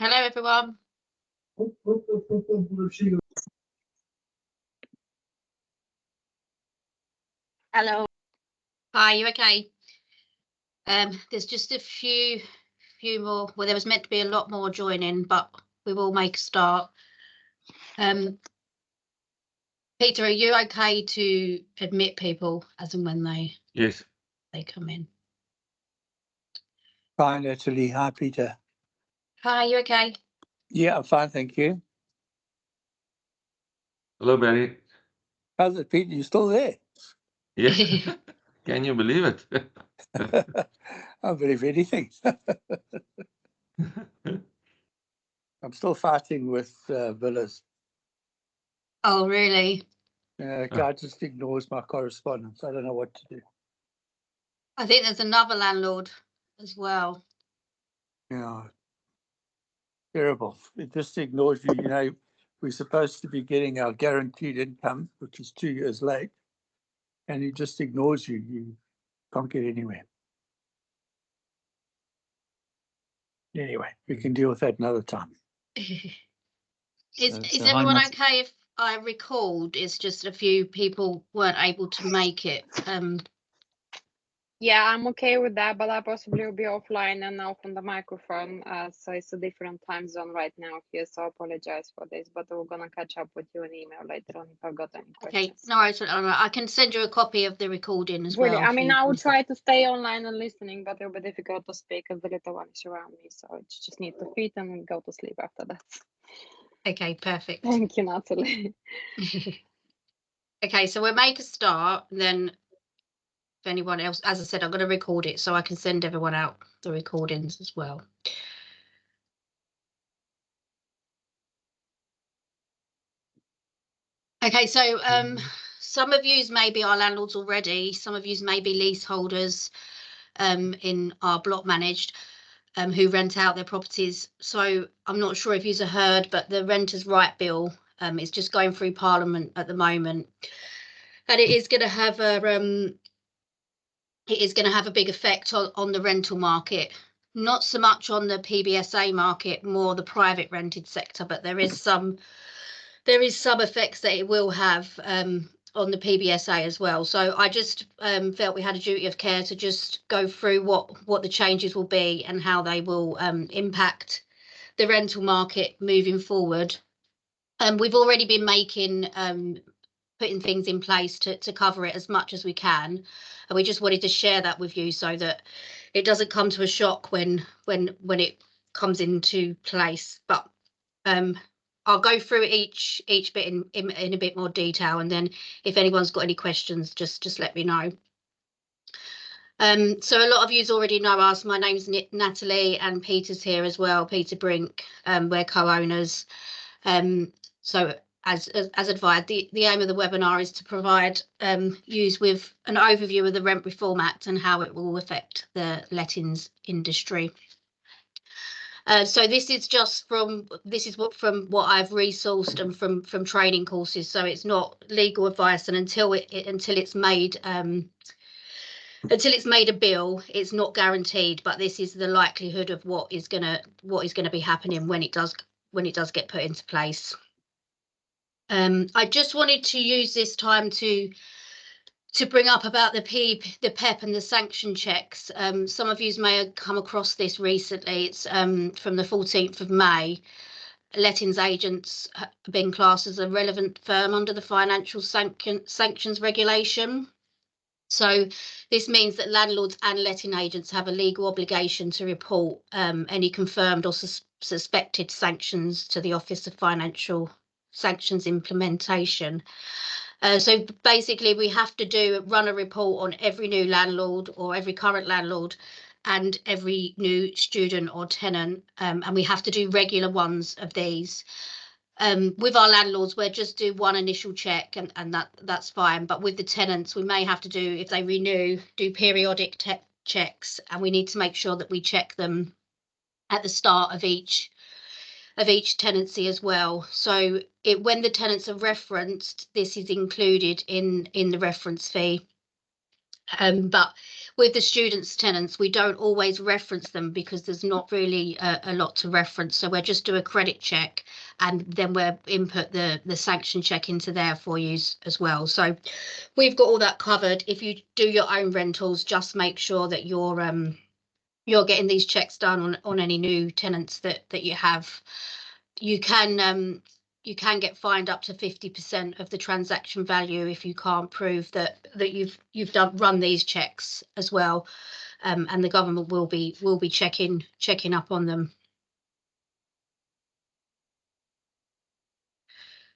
Hello, everyone. Hello. Hi, you okay? There's just a few more. Well, there was meant to be a lot more joining, but we will make a start. Peter, are you okay to admit people as and when they come in? Fine, Natalie. Hi, Peter. Hi, you okay? Yeah, I'm fine, thank you. Hello, Barry. How's it, Peter? You still there? Yeah. Can you believe it? I believe anything. I'm still fighting with Villas. Oh, really? Guy just ignores my correspondence. I don't know what to do. I think there's another landlord as well. Yeah. Terrible. It just ignores you. You know, we're supposed to be getting our guaranteed income, which is 2 years late, and he just ignores you. You can't get anywhere. Anyway, we can deal with that another time. Is everyone okay if I recalled? It's just a few people weren't able to make it. Yeah, I'm okay with that, but I possibly will be offline and open the microphone. So it's a different time zone right now here, so I apologize for this, but we're gonna catch up with you in email later on if I've got any questions. Okay, no worries. I can send you a copy of the recording as Brilliant. well. I mean, I will try to stay online and listening, but it'll be difficult to speak as the little one is around me, so I just need to feed and go to sleep after that. Okay, perfect. Thank you, Natalie. Okay, so we'll make a start, and then if anyone else, as I said, I'm going to record it so I can send everyone out the recordings as well. Okay, so some of yous may be our landlords already, some of yous may be leaseholders in our block managed who rent out their properties. So I'm not sure if you've heard, but the Renters' Right Bill is just going through Parliament at the moment, and it is going to have a big effect on the rental market. Not so much on the PBSA market, more the private rented sector, but there is some effects that it will have on the PBSA as well. So I just felt we had a duty of care to just go through what the changes will be and how they will impact the rental market moving forward. We've already been putting things in place to cover it as much as we can, and we just wanted to share that with you so that it doesn't come to a shock when it comes into place. But I'll go through each bit in a bit more detail, and then if anyone's got any questions, just let me know. So a lot of you already know us. My name's Natalie, and Peter's here as well. Peter Brink. We're co-owners. So as advised, the aim of the webinar is to provide yous with an overview of the Rent Reform Act and how it will affect the lettings industry. So this is from what I've resourced and from training courses. So it's not legal advice, and until it's made a bill, it's not guaranteed. But this is the likelihood of what is gonna be happening when it does get put into place. I just wanted to use this time to bring up about the PEP and the sanction checks. Some of you may have come across this recently. It's from the 14th of May. Lettings agents have been classed as a relevant firm under the financial sanctions regulation. So this means that landlords and letting agents have a legal obligation to report any confirmed or suspected sanctions to the Office of Financial Sanctions Implementation. So basically we have to run a report on every new landlord or every current landlord and every new student or tenant, and we have to do regular ones of these. With our landlords, we'll just do one initial check and that's fine. But with the tenants, we may have to do, if they renew, do periodic checks, and we need to make sure that we check them at the start of each tenancy as well. So when the tenants are referenced, this is included in the reference fee. But with the students' tenants, we don't always reference them because there's not really a lot to reference. So we'll just do a credit check and then we'll input the sanction check into there for you as well. So we've got all that covered. If you do your own rentals, just make sure that you're getting these checks done on any new tenants that you have. You can get fined up to 50% of the transaction value if you can't prove that you've run these checks as well, and the government will be checking up on them.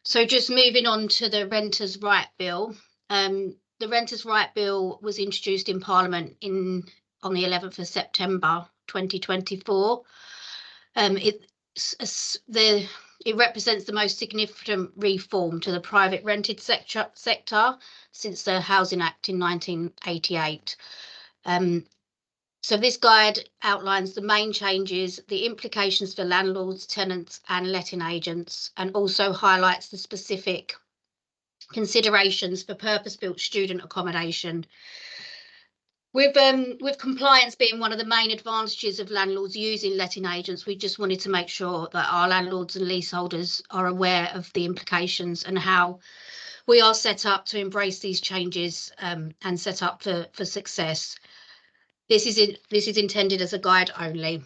So just moving on to the Renters' Right Bill. The Renters' Right Bill was introduced in Parliament on the 11th of September 2024. It represents the most significant reform to the private rented sector since the Housing Act in 1988. So this guide outlines the main changes, the implications for landlords, tenants and letting agents, and also highlights the specific considerations for purpose-built student accommodation. With compliance being one of the main advantages of landlords using letting agents, we just wanted to make sure that our landlords and leaseholders are aware of the implications and how we are set up to embrace these changes and set up for success. This is intended as a guide only.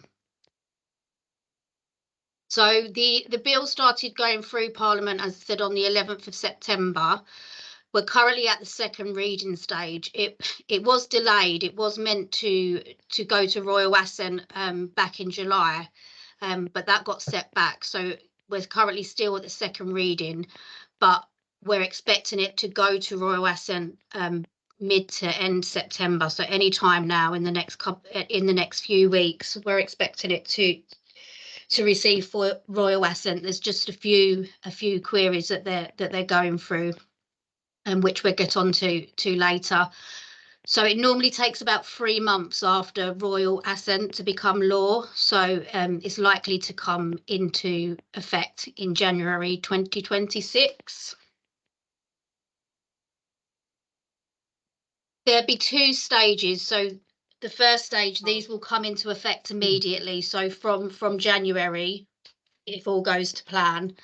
So the bill started going through Parliament, as I said, on the 11th of September. We're currently at the second reading stage. It was delayed. It was meant to go to Royal Assent back in July, but that got set back. So we're currently still at the second reading, but we're expecting it to go to Royal Assent mid to end September. So any time now in the next few weeks, we're expecting it to receive for Royal Assent. There's just a few queries that they're going through, and which we'll get on to later. So it normally takes about 3 months after Royal Assent to become law. So it's likely to come into effect in January 2026. There'll be 2 stages. So the first stage, these will come into effect immediately. So from January, if all goes to plan,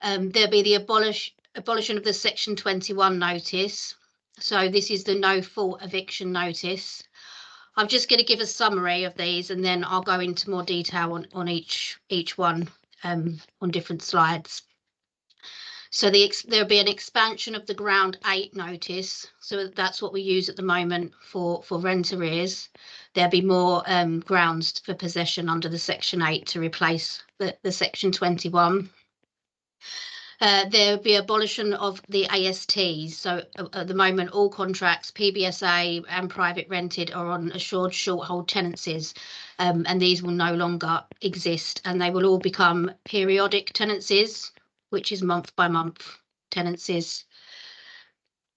there'll be the abolition of the Section 21 notice. So this is the no fault eviction notice. I'm just going to give a summary of these and then I'll go into more detail on each one on different slides. So there'll be an expansion of the ground 8 notice. So that's what we use at the moment for rent arrears. There'll be more grounds for possession under the Section 8 to replace the Section 21. There'll be abolition of the ASTs. So at the moment, all contracts, PBSA and private rented, are on assured short hold tenancies, and these will no longer exist, and they will all become periodic tenancies, which is month by month tenancies.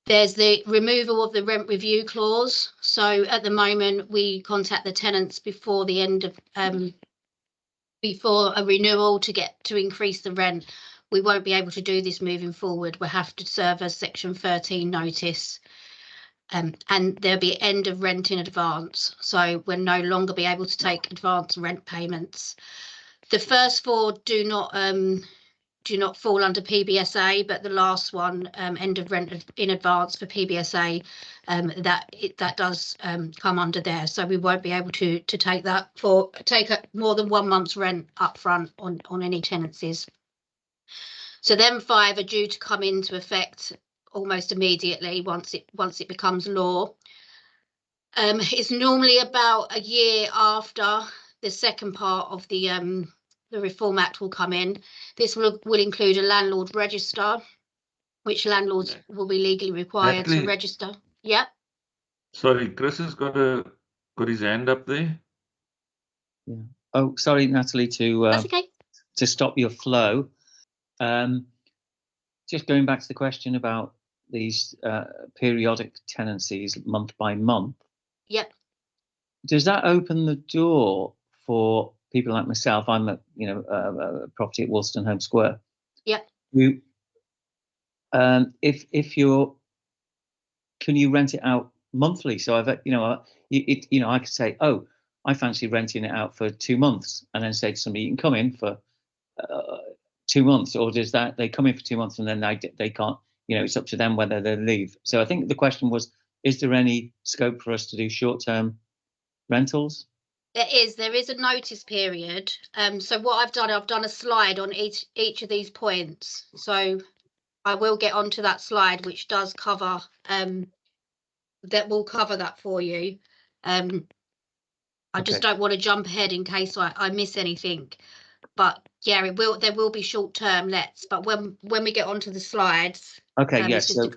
There's the removal of the rent review clause. So at the moment, we contact the tenants before the end of before a renewal to increase the rent. We won't be able to do this moving forward. We'll have to serve a Section 13 notice, and there'll be end of rent in advance. So we'll no longer be able to take advance rent payments. The first 4 do not fall under PBSA, but the last one, end of rent in advance for PBSA, that does come under there. So we won't be able to take more than 1 month's rent up front on any tenancies. So them 5 are due to come into effect almost immediately once it becomes law. It's normally about a year after the second part of the Reform Act will come in. This will include a landlord register, which landlords will be legally required to register. Yeah. Sorry, Chris has got his hand up there. Yeah. Oh, sorry, Natalie, That's okay. to stop your flow. Just going back to the question about these periodic tenancies month by month. Yep. Does that open the door for people like myself? I'm a property at Wolstenholme Square. Yep. If can you rent it out monthly. So I've, I could say, oh, I fancy renting it out for 2 months, and then say to somebody, you can come in for 2 months, or does that they come in for 2 months and then they can't, it's up to them whether they leave. So I think the question was, is there any scope for us to do short-term rentals? There is a notice period. So what I've done a slide on each of these points. So I will get onto that slide, which does cover that will cover that for you. I just don't want to jump ahead in case I miss anything. But yeah, there will be short-term lets, but when we get onto the slides, Okay, yes. So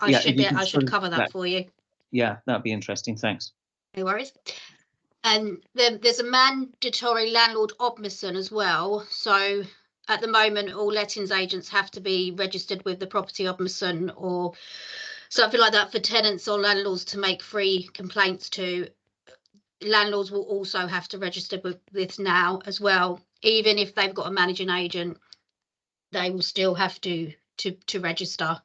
I should cover that for you. Yeah, that'd be interesting. Thanks. No worries. And then there's a mandatory landlord ombudsman as well. So at the moment, all lettings agents have to be registered with the property ombudsman or something like that for tenants or landlords to make free complaints to. Landlords will also have to register with this now as well. Even if they've got a managing agent, they will still have to register.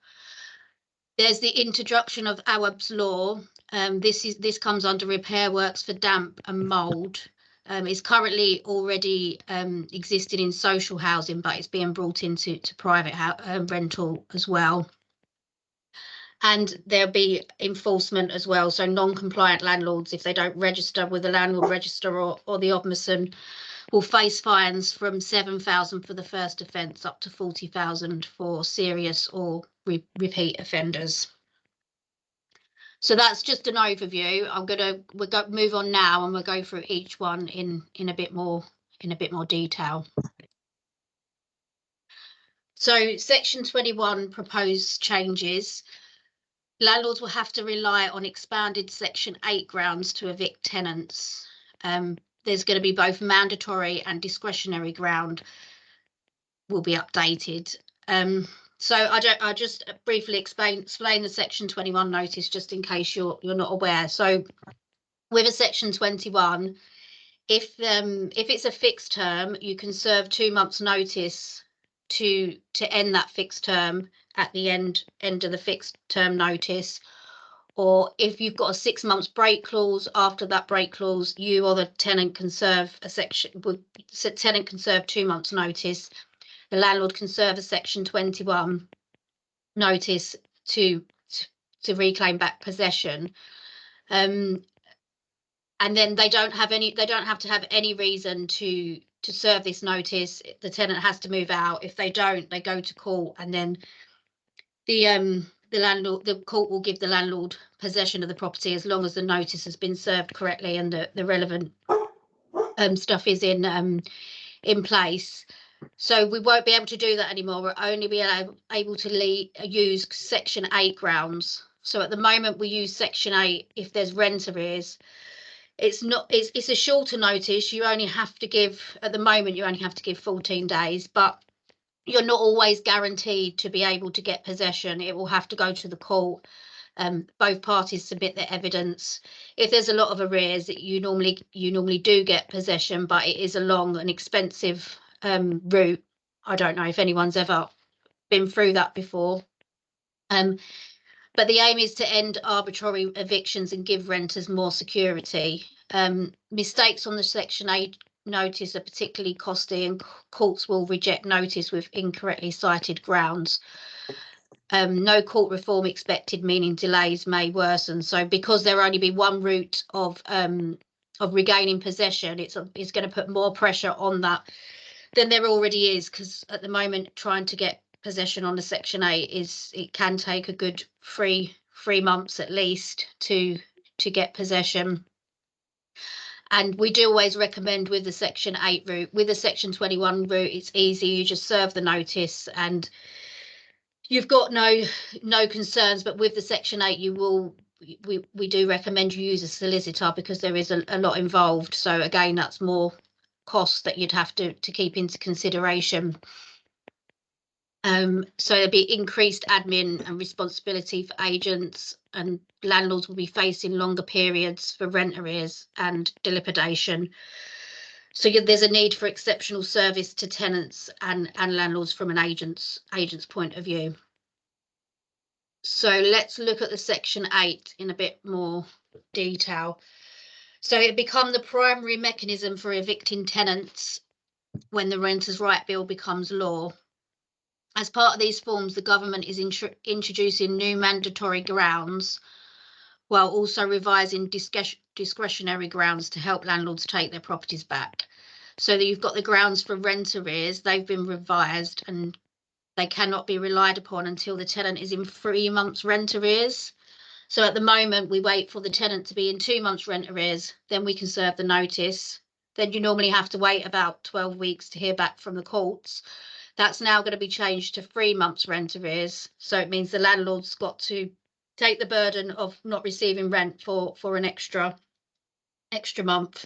There's the introduction of Awab's law. This comes under repair works for damp and mould. It's currently already existing in social housing, but it's being brought into private rental as well. And there'll be enforcement as well. So non-compliant landlords, if they don't register with the landlord register or the ombudsman, will face fines from 7,000 for the first offence up to 40,000 for serious or repeat offenders. So that's just an overview. We'll move on now, and we'll go through each one in a bit more detail. So Section 21 proposed changes. Landlords will have to rely on expanded Section 8 grounds to evict tenants. There's going to be both mandatory and discretionary ground will be updated. So I just briefly explain the Section 21 notice, just in case you're not aware. So with a Section 21, if it's a fixed term, you can serve 2 months' notice to end that fixed term at the end of the fixed term notice. Or if you've got a 6 months break clause, after that break clause, you or the tenant can serve 2 months notice. The landlord can serve a Section 21 notice to reclaim back possession. And then they don't have to have any reason to serve this notice. The tenant has to move out. If they don't, they go to court, and then the court will give the landlord possession of the property as long as the notice has been served correctly and the relevant stuff is in place. So we won't be able to do that anymore. We'll only be able to use Section 8 grounds. So at the moment we use Section 8 if there's rent arrears. It's a shorter notice. You only have to give, at the moment, you only have to give 14 days, but you're not always guaranteed to be able to get possession. It will have to go to the court. Both parties submit their evidence. If there's a lot of arrears, you normally do get possession, but it is a long and expensive route. I don't know if anyone's ever been through that before. But the aim is to end arbitrary evictions and give renters more security. Mistakes on the Section 8 notice are particularly costly, and courts will reject notice with incorrectly cited grounds. No court reform expected, meaning delays may worsen. So because there only be one route of regaining possession, it's going to put more pressure on that than there already is, because at the moment trying to get possession on the Section 8 it can take a good three months at least to get possession. And we do always recommend with the Section 8 route. With the Section 21 route, it's easy. You just serve the notice and you've got no concerns. But with the Section 8, we do recommend you use a solicitor because there is a lot involved. So again, that's more costs that you'd have to keep into consideration. So there'll be increased admin and responsibility for agents, and landlords will be facing longer periods for rent arrears and dilapidation. So there's a need for exceptional service to tenants and landlords from an agent's point of view. So let's look at the Section 8 in a bit more detail. So it become the primary mechanism for evicting tenants when the Renters' Right Bill becomes law. As part of these forms, the government is introducing new mandatory grounds while also revising discretionary grounds to help landlords take their properties back. So that you've got the grounds for rent arrears, they've been revised and they cannot be relied upon until the tenant is in 3 months rent arrears. So at the moment, we wait for the tenant to be in 2 months rent arrears, then we can serve the notice. Then you normally have to wait about 12 weeks to hear back from the courts. That's now going to be changed to 3 months rent arrears. So it means the landlord's got to take the burden of not receiving rent for an extra month.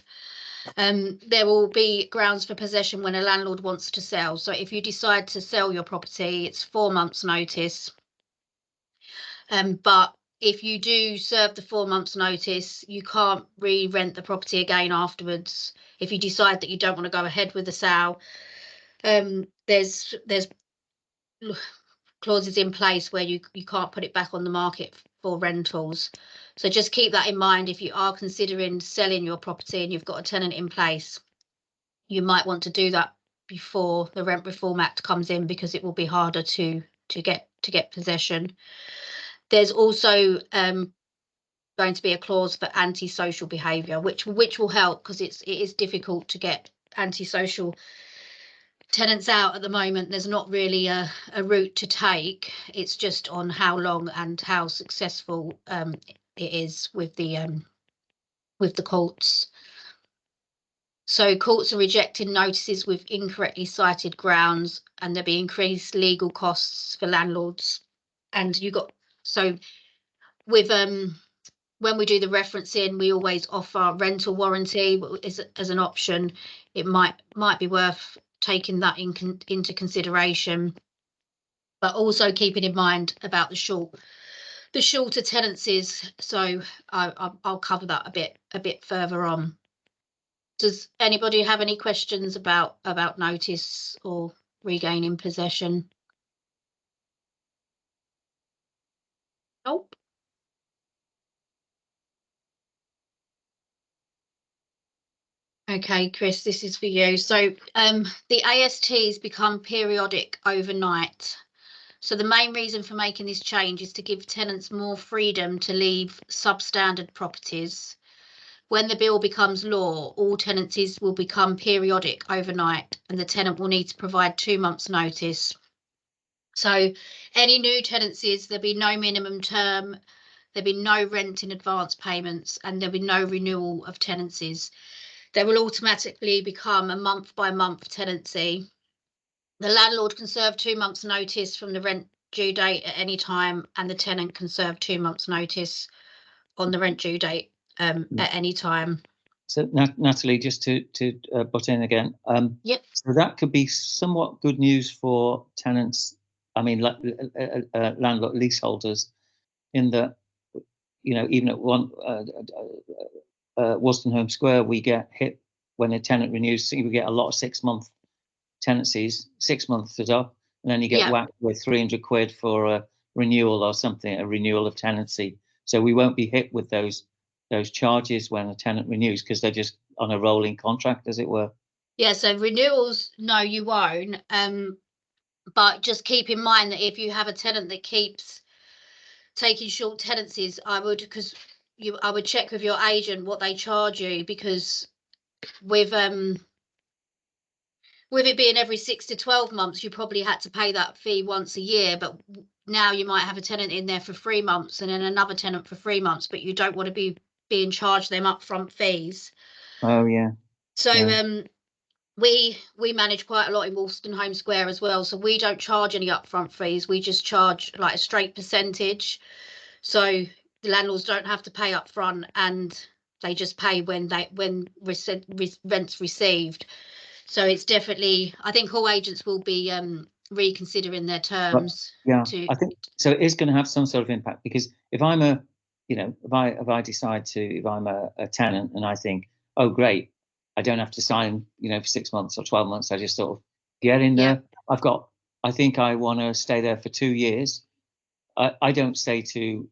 There will be grounds for possession when a landlord wants to sell. So if you decide to sell your property, it's 4 months notice. But if you do serve the 4 months notice, you can't re-rent the property again afterwards. If you decide that you don't want to go ahead with the sale, there's clauses in place where you can't put it back on the market for rentals. So just keep that in mind if you are considering selling your property and you've got a tenant in place. You might want to do that before the Rent Reform Act comes in, because it will be harder to get possession. There's also going to be a clause for antisocial behaviour, which will help, because it is difficult to get antisocial tenants out at the moment. There's not really a route to take. It's just on how long and how successful it is with the courts. So courts are rejecting notices with incorrectly cited grounds, and there'll be increased legal costs for landlords. And with when we do the referencing, we always offer rental warranty as an option. It might be worth taking that into consideration, but also keeping in mind about the shorter tenancies. So I'll cover that a bit further on. Does anybody have any questions about notice or regaining possession? Nope. Okay, Chris, this is for you. So the ASTs become periodic overnight. So the main reason for making this change is to give tenants more freedom to leave substandard properties. When the bill becomes law, all tenancies will become periodic overnight, and the tenant will need to provide 2 months' notice. So any new tenancies, there'll be no minimum term, there'll be no rent in advance payments, and there'll be no renewal of tenancies. They will automatically become a month-by-month tenancy. The landlord can serve 2 months' notice from the rent due date at any time, and the tenant can serve 2 months' notice on the rent due date at any time. So Natalie, just to butt in again. Yep. So that could be somewhat good news for tenants. I mean, landlord leaseholders, in that, you know, even at Wolstenholme Square, we get hit when a tenant renews. So we get a lot of 6-month tenancies. 6 months is up, and then you get whacked with 300 quid for a renewal or something, a renewal of tenancy. So we won't be hit with those charges when a tenant renews, because they're just on a rolling contract, as it were. Yeah, so renewals, no, you won't. But just keep in mind that if you have a tenant that keeps taking short tenancies, I would check with your agent what they charge you, because with it being every 6 to 12 months, you probably had to pay that fee once a year. But now you might have a tenant in there for 3 months and then another tenant for 3 months, but you don't want to be being charged them upfront fees. Oh yeah. So we manage quite a lot in Wolstenholme Square as well, so we don't charge any upfront fees. We just charge like a straight percentage, so the landlords don't have to pay upfront, and they just pay when rent's received. So it's definitely, I think all agents will be reconsidering their terms. I think so. It is going to have some sort of impact, because if I'm if I decide to, if I'm a tenant and I think, oh great, I don't have to sign, for 6 months or 12 months. I just sort of get in there. I think I want to stay there for 2 years. I don't say to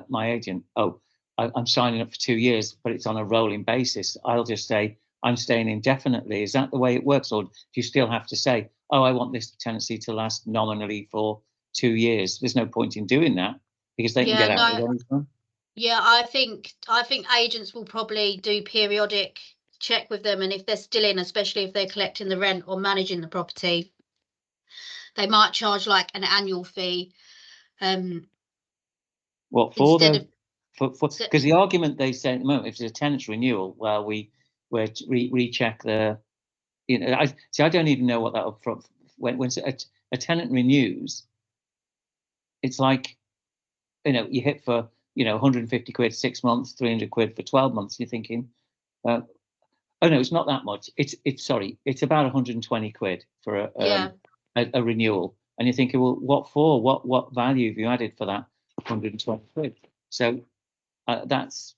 my agent, oh, I'm signing up for 2 years, but it's on a rolling basis. I'll just say, I'm staying indefinitely. Is that the way it works? Or do you still have to say, oh, I want this tenancy to last nominally for 2 years? There's no point in doing that because they can Yeah, get out no. at any time. Yeah, I think agents will probably do periodic check with them, and if they're still in, especially if they're collecting the rent or managing the property, they might charge like an annual fee. What for Instead though? Because the argument they say at the moment, if it's a tenant's renewal, well, we recheck the, I don't even know what that upfront, when a tenant renews, it's like, you hit for 150 quid 6 months, 300 quid for 12 months. You're thinking, oh no, it's not that much. It's about 120 quid for a renewal, and you're thinking, well, what for? What value have you added for that 120 quid? So that's.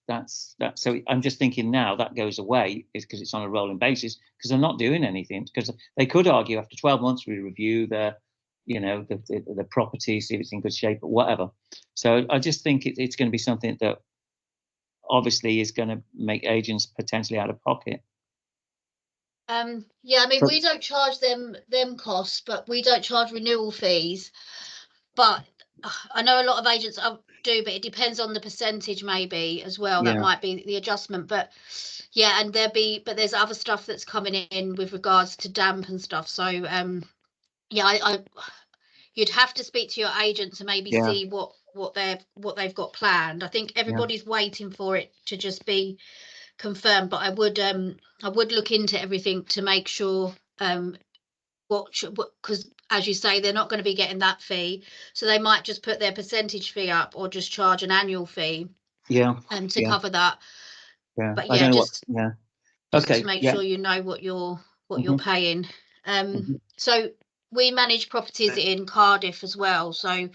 So I'm just thinking now that goes away is because it's on a rolling basis, because they're not doing anything. Because they could argue after 12 months we review the property, see if it's in good shape or whatever. So I just think it's going to be something that obviously is going to make agents potentially out of pocket. Yeah, I mean, we don't charge them costs, but we don't charge renewal fees. But I know a lot of agents do, but it depends on the percentage maybe as well. Yeah. That might be the adjustment. But yeah, and there's other stuff that's coming in with regards to damp and stuff. So yeah, you'd have to speak to your agent to maybe see what they've got planned. I think everybody's waiting for it to just be confirmed, but I would look into everything to make sure because as you say, they're not going to be getting that fee, so they might just put their percentage fee up or just charge an annual fee to cover that. But I don't know to make sure you know what you're paying. So we manage properties in Cardiff as well, so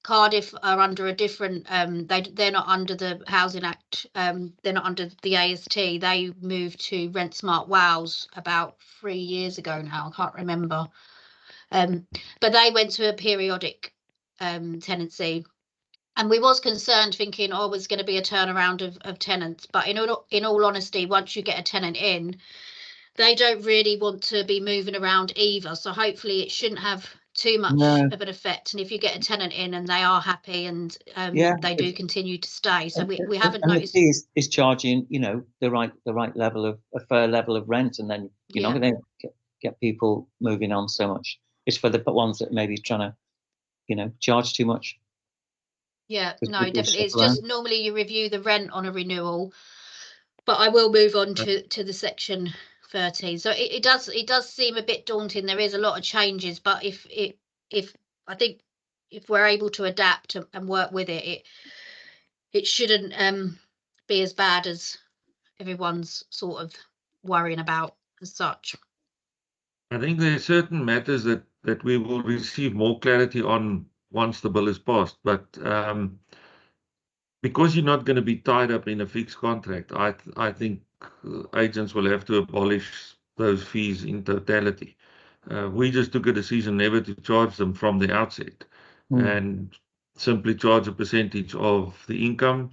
Cardiff are under a different they're not under the Housing Act, they're not under the AST. They moved to Rent Smart Wales about 3 years ago now, I can't remember, but they went to a periodic tenancy, and we was concerned thinking, oh, there's going to be a turnaround of tenants, but in all honesty, once you get a tenant in, they don't really want to be moving around either, so hopefully it shouldn't have too much of an effect. And if you get a tenant in and they are happy and they do continue to stay, so we haven't noticed. The key is charging the right level of a fair level of rent, and then you're not going to get people moving on so much. It's for the ones that maybe trying to charge too much. Yeah, no, definitely. It's just normally you review the rent on a renewal, but I will move on to the section 13. So it does seem a bit daunting. There is a lot of changes, but if I think if we're able to adapt and work with it shouldn't be as bad as everyone's sort of worrying about as such. I think there are certain matters that we will receive more clarity on once the bill is passed, but because you're not going to be tied up in a fixed contract, I think agents will have to abolish those fees in totality. We just took a decision never to charge them from the outset and simply charge a percentage of the income.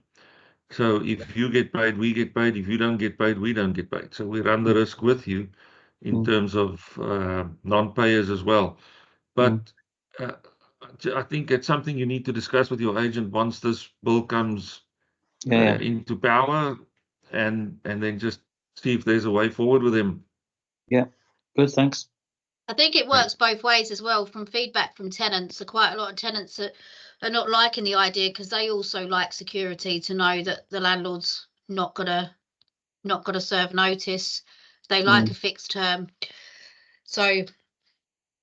So if you get paid, we get paid. If you don't get paid, we don't get paid. So we run the risk with you in terms of non-payers as well. But I think it's something you need to discuss with your agent once this bill comes into power, and then just see if there's a way forward with him. Yeah, good, thanks. I think it works both ways as well. From feedback from tenants, so quite a lot of tenants are not liking the idea because they also like security to know that the landlord's not gonna serve notice. They like a fixed term. So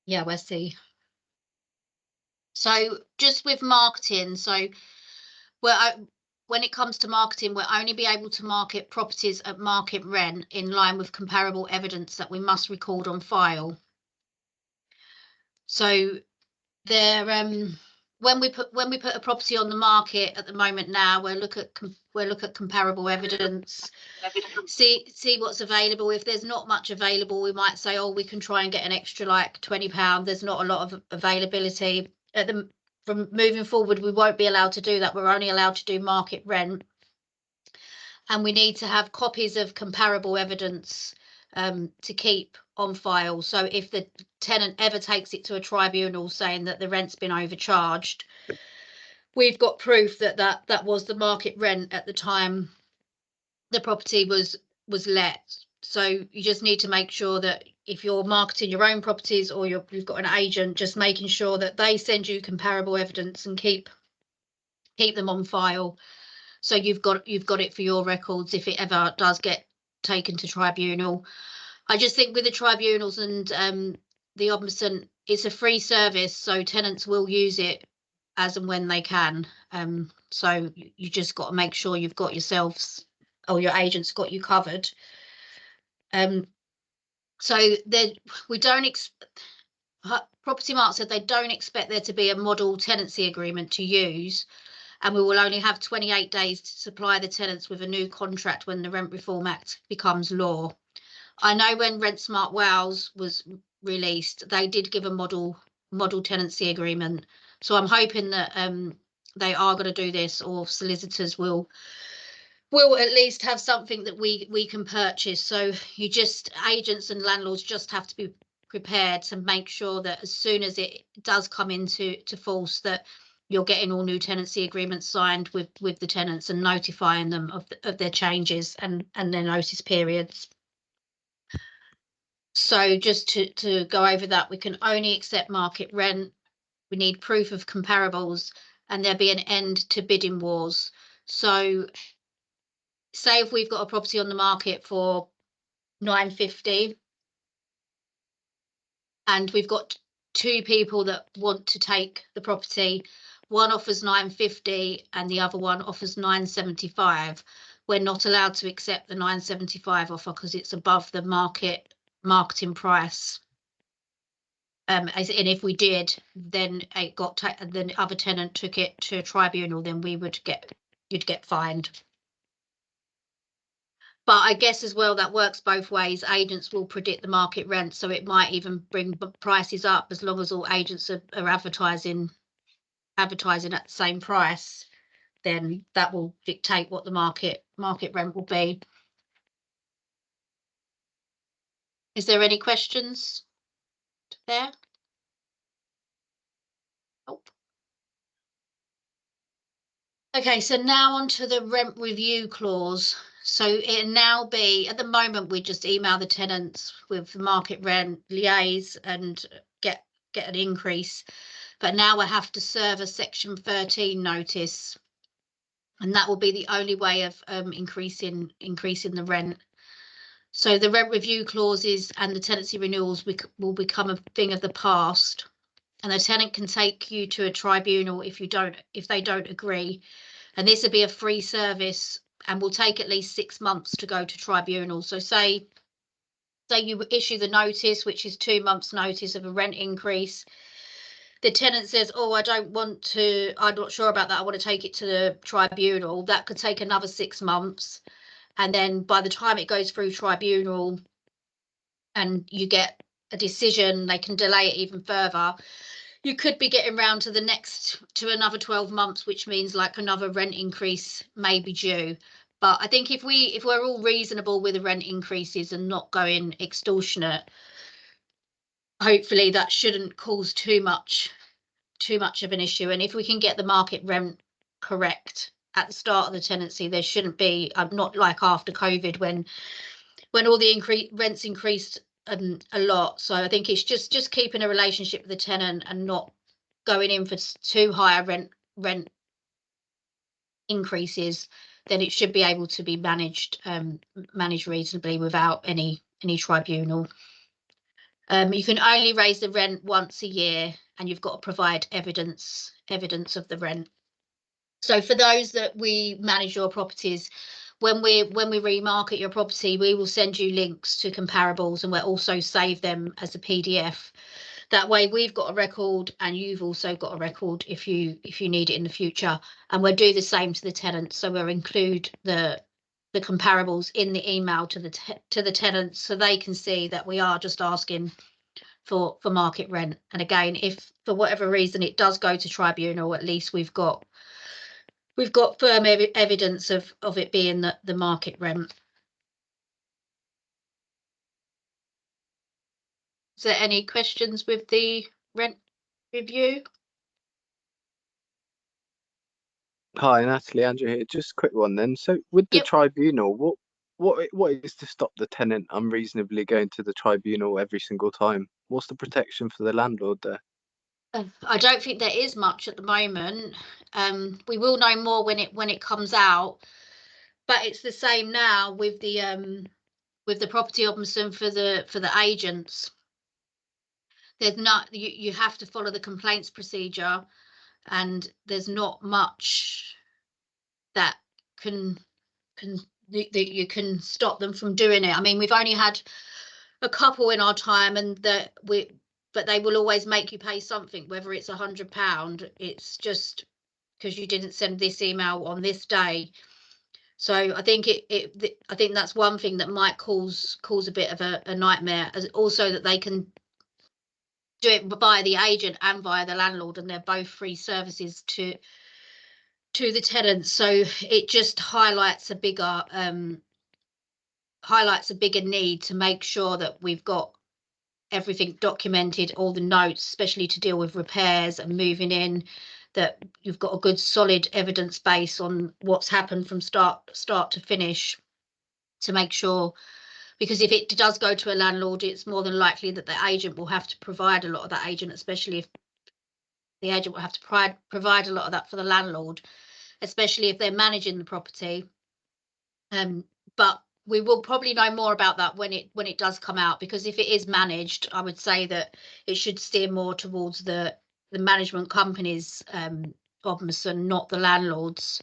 yeah, we'll see. So just with marketing, so when it comes to marketing, we'll only be able to market properties at market rent in line with comparable evidence that we must record on file. So there, when we put a property on the market at the moment now, we'll look at comparable evidence, see what's available. If there's not much available, we might say, oh, we can try and get an extra like £20. There's not a lot of availability at from moving forward, we won't be allowed to do that. We're only allowed to do market rent. And we need to have copies of comparable evidence to keep on file. So if the tenant ever takes it to a tribunal saying that the rent's been overcharged, we've got proof that that was the market rent at the time the property was let. So you just need to make sure that if you're marketing your own properties or you've got an agent, just making sure that they send you comparable evidence and keep them on file. So you've got it for your records if it ever does get taken to tribunal. I just think with the tribunals and the ombudsman, it's a free service, so tenants will use it as and when they can. So you just got to make sure you've got yourselves or your agent's got you covered. So we don't Property Mark said they don't expect there to be a model tenancy agreement to use, and we will only have 28 days to supply the tenants with a new contract when the Rent Reform Act becomes law. I know when Rent Smart Wales was released, they did give a model tenancy agreement. So I'm hoping that they are going to do this, or solicitors will at least have something that we can purchase. So agents and landlords just have to be prepared to make sure that as soon as it does come into force, that you're getting all new tenancy agreements signed with the tenants and notifying them of their changes and their notice periods. So just to go over that, we can only accept market rent. We need proof of comparables, and there'll be an end to bidding wars. So say if we've got a property on the market for $950 and we've got two people that want to take the property, one offers $950 and the other one offers $975, we're not allowed to accept the $975 offer because it's above the marketing price. And if we did, then the other tenant took it to a tribunal, then you'd get fined. But I guess as well, that works both ways. Agents will predict the market rent, so it might even bring prices up as long as all agents are advertising at the same price. Then that will dictate what the market rent will be. Is there any questions there? Oh. Okay, so now on to the rent review clause. So it'll now be, at the moment, we just email the tenants with the market rent, liaise and get an increase. But now we'll have to serve a Section 13 notice. And that will be the only way of increasing the rent. So the rent review clauses and the tenancy renewals will become a thing of the past. And the tenant can take you to a tribunal if they don't agree. And this will be a free service and will take at least 6 months to go to tribunal. So say you issue the notice, which is 2 months notice of a rent increase. The tenant says, oh, I'm not sure about that, I want to take it to the tribunal. That could take another 6 months. And then by the time it goes through tribunal and you get a decision, they can delay it even further. You could be getting round to another 12 months, which means like another rent increase may be due. But I think if we're all reasonable with the rent increases and not going extortionate, hopefully that shouldn't cause too much of an issue. And if we can get the market rent correct at the start of the tenancy, there shouldn't be, not like after COVID when all the rents increased a lot. So I think it's just keeping a relationship with the tenant and not going in for too high rent increases. Then it should be able to be managed reasonably without any tribunal. You can only raise the rent once a year, and you've got to provide evidence of the rent. So for those that we manage your properties, when we remarket your property, we will send you links to comparables, and we'll also save them as a PDF. That way we've got a record and you've also got a record if you need it in the future. And we'll do the same to the tenants. So we'll include the comparables in the email to the tenants, so they can see that we are just asking for market rent. And again, if for whatever reason it does go to tribunal, at least we've got firm evidence of it being the market rent. Is there any questions with the rent review? Hi, Natalie, Andrew here. Just a quick one then. So with the Yep. tribunal, what is to stop the tenant unreasonably going to the tribunal every single time? What's the protection for the landlord there? I don't think there is much at the moment. We will know more when it comes out, but it's the same now with the property ombudsman for the agents. There's not you have to follow the complaints procedure, and there's not much that that you can stop them from doing it. I mean, we've only had a couple in our time, and but they will always make you pay something, whether it's £100. It's just because you didn't send this email on this day. So I think I think that's one thing that might cause a bit of a nightmare. As also that they can do it via the agent and via the landlord, and they're both free services to the tenants. So it just highlights a bigger need to make sure that we've got everything documented, all the notes, especially to deal with repairs and moving in, that you've got a good solid evidence base on what's happened from start to finish, to make sure, because if it does go to a landlord, it's more than likely that the agent will have to provide a lot of that agent, especially if the agent will have to provide a lot of that for the landlord, especially if they're managing the property. But we will probably know more about that when it does come out, because if it is managed, I would say that it should steer more towards the management company's ombudsman, not the landlord's.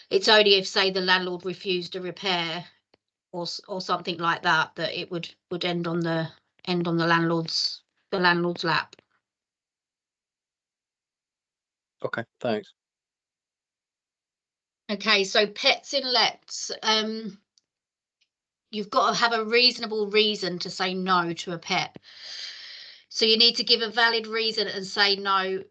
It's only if, say, the landlord refused a repair or something like that, that it would end on the landlord's lap. Okay, thanks. Okay, so pets in lets. You've got to have a reasonable reason to say no to a pet. So you need to give a valid reason and say no,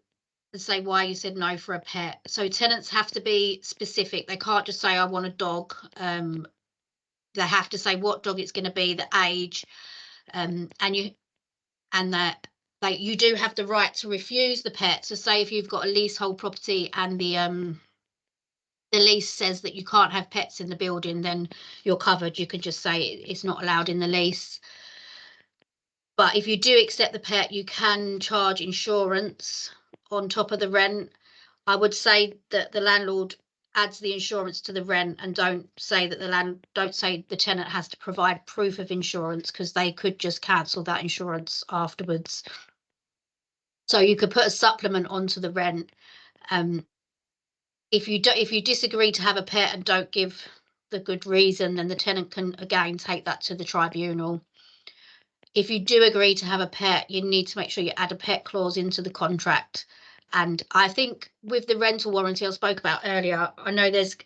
and say why you said no for a pet. So tenants have to be specific. They can't just say, I want a dog. They have to say what dog it's going to be, the age, and that you do have the right to refuse the pet. So say if you've got a leasehold property and the lease says that you can't have pets in the building, then you're covered. You can just say it's not allowed in the lease. But if you do accept the pet, you can charge insurance on top of the rent. I would say that the landlord adds the insurance to the rent, and don't say that the tenant has to provide proof of insurance, because they could just cancel that insurance afterwards. So you could put a supplement onto the rent. If you disagree to have a pet and don't give the good reason, then the tenant can again take that to the tribunal. If you do agree to have a pet, you need to make sure you add a pet clause into the contract. And I think with the rental warranty I spoke about earlier, I know there's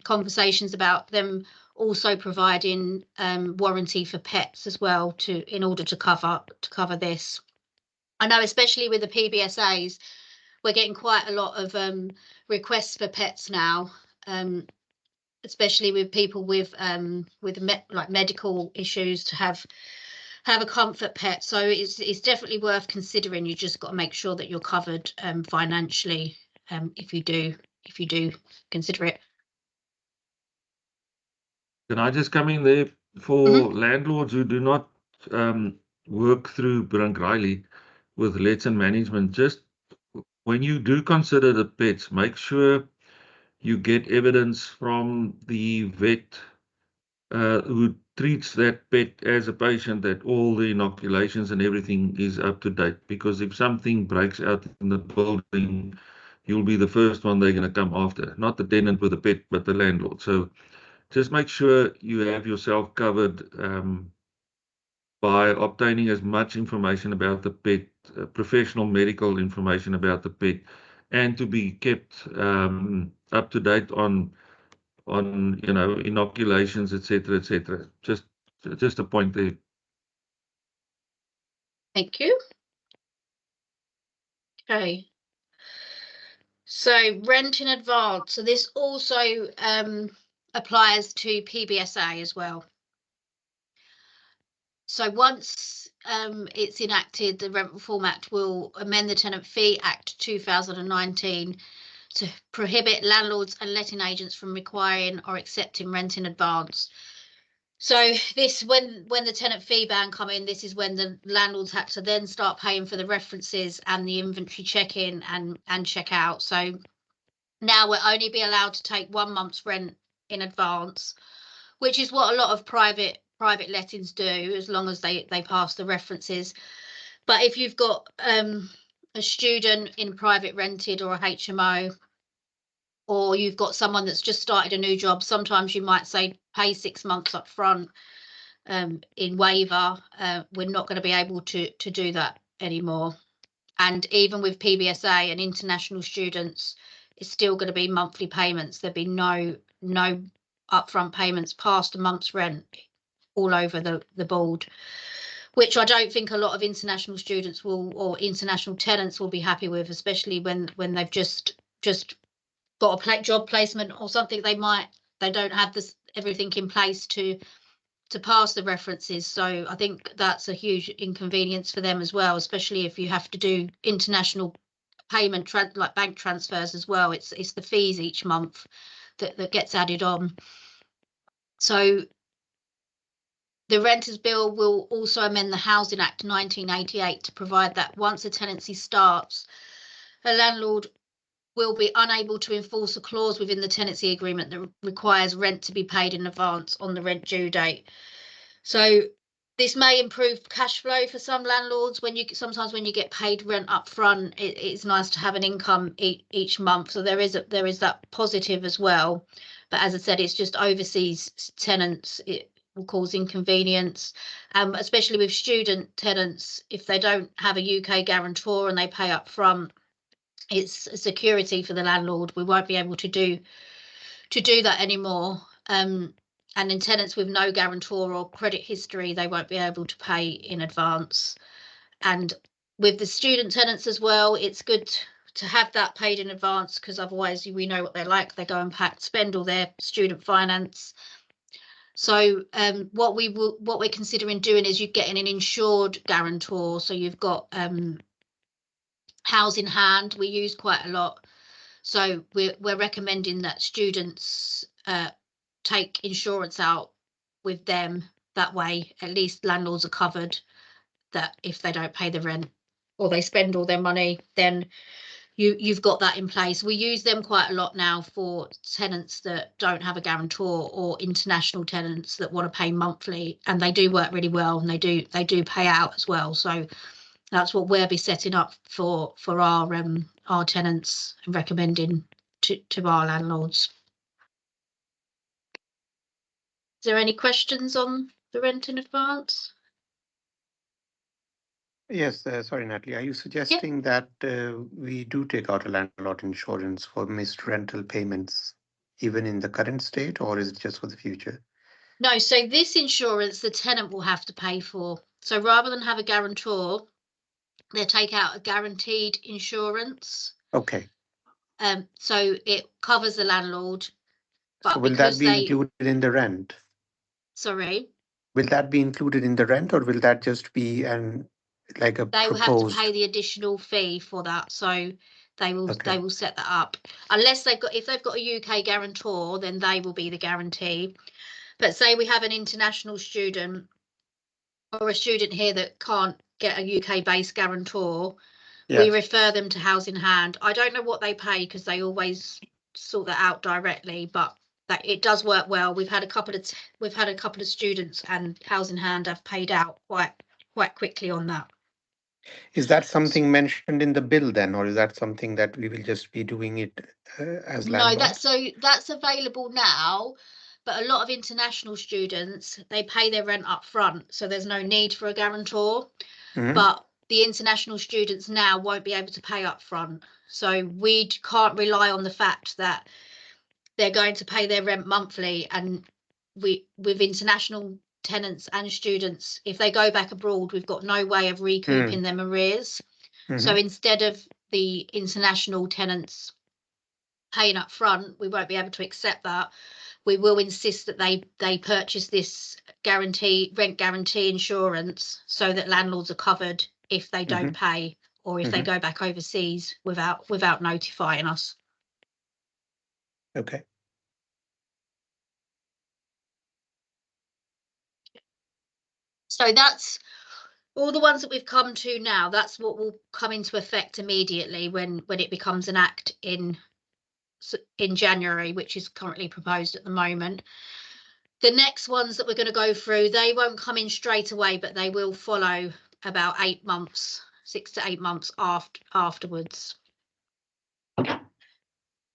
conversations about them also providing warranty for pets as well, in order to cover this. I know especially with the PBSAs, we're getting quite a lot of requests for pets now, especially with people with like medical issues, to have a comfort pet. So it's definitely worth considering. You just got to make sure that you're covered financially if you do consider it. Can I just come in there for landlords who do not work through Brink Riley with lets and management? Just when you do consider the pets, make sure you get evidence from the vet who treats that pet as a patient, that all the inoculations and everything is up to date. Because if something breaks out in the building, you'll be the first one they're going to come after. Not the tenant with the pet, but the landlord. So just make sure you have yourself covered by obtaining as much information about the pet, professional medical information about the pet, and to be kept up to date on inoculations, etc., etc. Just a point there. Thank you. Okay. So rent in advance. So this also applies to PBSA as well. So once it's enacted, the Rent Reform Act will amend the Tenant Fee Act 2019 to prohibit landlords and letting agents from requiring or accepting rent in advance. So this, when the tenant fee ban come in, this is when the landlords had to then start paying for the references and the inventory check-in and check-out. So now we'll only be allowed to take 1 month's rent in advance, which is what a lot of private lettings do, as long as they pass the references. But if you've got a student in private rented or a HMO, or you've got someone that's just started a new job, sometimes you might say pay 6 months up front in waiver. We're not going to be able to do that anymore. And even with PBSA and international students, it's still going to be monthly payments. There'll be no upfront payments past a month's rent all over the board, which I don't think a lot of international students will, or international tenants will be happy with, especially when they've just got a job placement or something. They don't have this everything in place to pass the references. So I think that's a huge inconvenience for them as well, especially if you have to do international payment like bank transfers as well. It's the fees each month that gets added on. So the Renters Bill will also amend the Housing Act 1988 to provide that once a tenancy starts, a landlord will be unable to enforce a clause within the tenancy agreement that requires rent to be paid in advance on the rent due date. So this may improve cash flow for some landlords. Sometimes when you get paid rent up front, it's nice to have an income each month. So there is that positive as well. But as I said, it's just overseas tenants. It will cause inconvenience, especially with student tenants. If they don't have a UK guarantor and they pay up front, it's a security for the landlord. We won't be able to do that anymore. And in tenants with no guarantor or credit history, they won't be able to pay in advance. And with the student tenants as well, it's good to have that paid in advance, because otherwise we know what they're like. They go and spend all their student finance. So what we're considering doing is you're getting an insured guarantor. So you've got House in Hand, we use quite a lot. So we're recommending that students take insurance out with them. That way, at least landlords are covered, that if they don't pay the rent or they spend all their money, then you've got that in place. We use them quite a lot now for tenants that don't have a guarantor or international tenants that want to pay monthly, and they do work really well, and they do pay out as well. So that's what we'll be setting up for our tenants and recommending to our landlords. Is there any questions on the rent in advance? Yes, sorry, Natalie. Are you suggesting that we do take out a landlord insurance for missed rental payments, even in the current state, or is it just for the future? No, so this insurance the tenant will have to pay for. So rather than have a guarantor, they take out a guaranteed insurance. Okay. So it covers the landlord. But so will that be included in the rent? Sorry? Will that be included in the rent, or will that just be like a They will have to pay the additional fee for that. So they will set that up. Unless if they've got a UK guarantor, then they will be the guarantee. But say we have an international student or a student here that can't get a UK-based guarantor, we refer them to House in Hand. I don't know what they pay because they always sort that out directly, but that it does work well. We've had a couple of students, and House in Hand have paid out quite quickly on that. Is that something mentioned in the bill then, or is that something that we will just be doing it as landlords? No, that's available now. But a lot of international students, they pay their rent up front, so there's no need for a guarantor. Mhm. But the international students now won't be able to pay up front. So we can't rely on the fact that they're going to pay their rent monthly. And with international tenants and students, if they go back abroad, we've got no way of recouping them arrears. So instead of the international tenants paying up front, we won't be able to accept that. We will insist that they purchase this rent guarantee insurance so that landlords are covered if they don't pay, or if they go back overseas without notifying us. Okay. So that's all the ones that we've come to now. That's what will come into effect immediately when it becomes an act in January, which is currently proposed at the moment. The next ones that we're going to go through, they won't come in straight away, but they will follow about 8 months, 6 to 8 months afterwards.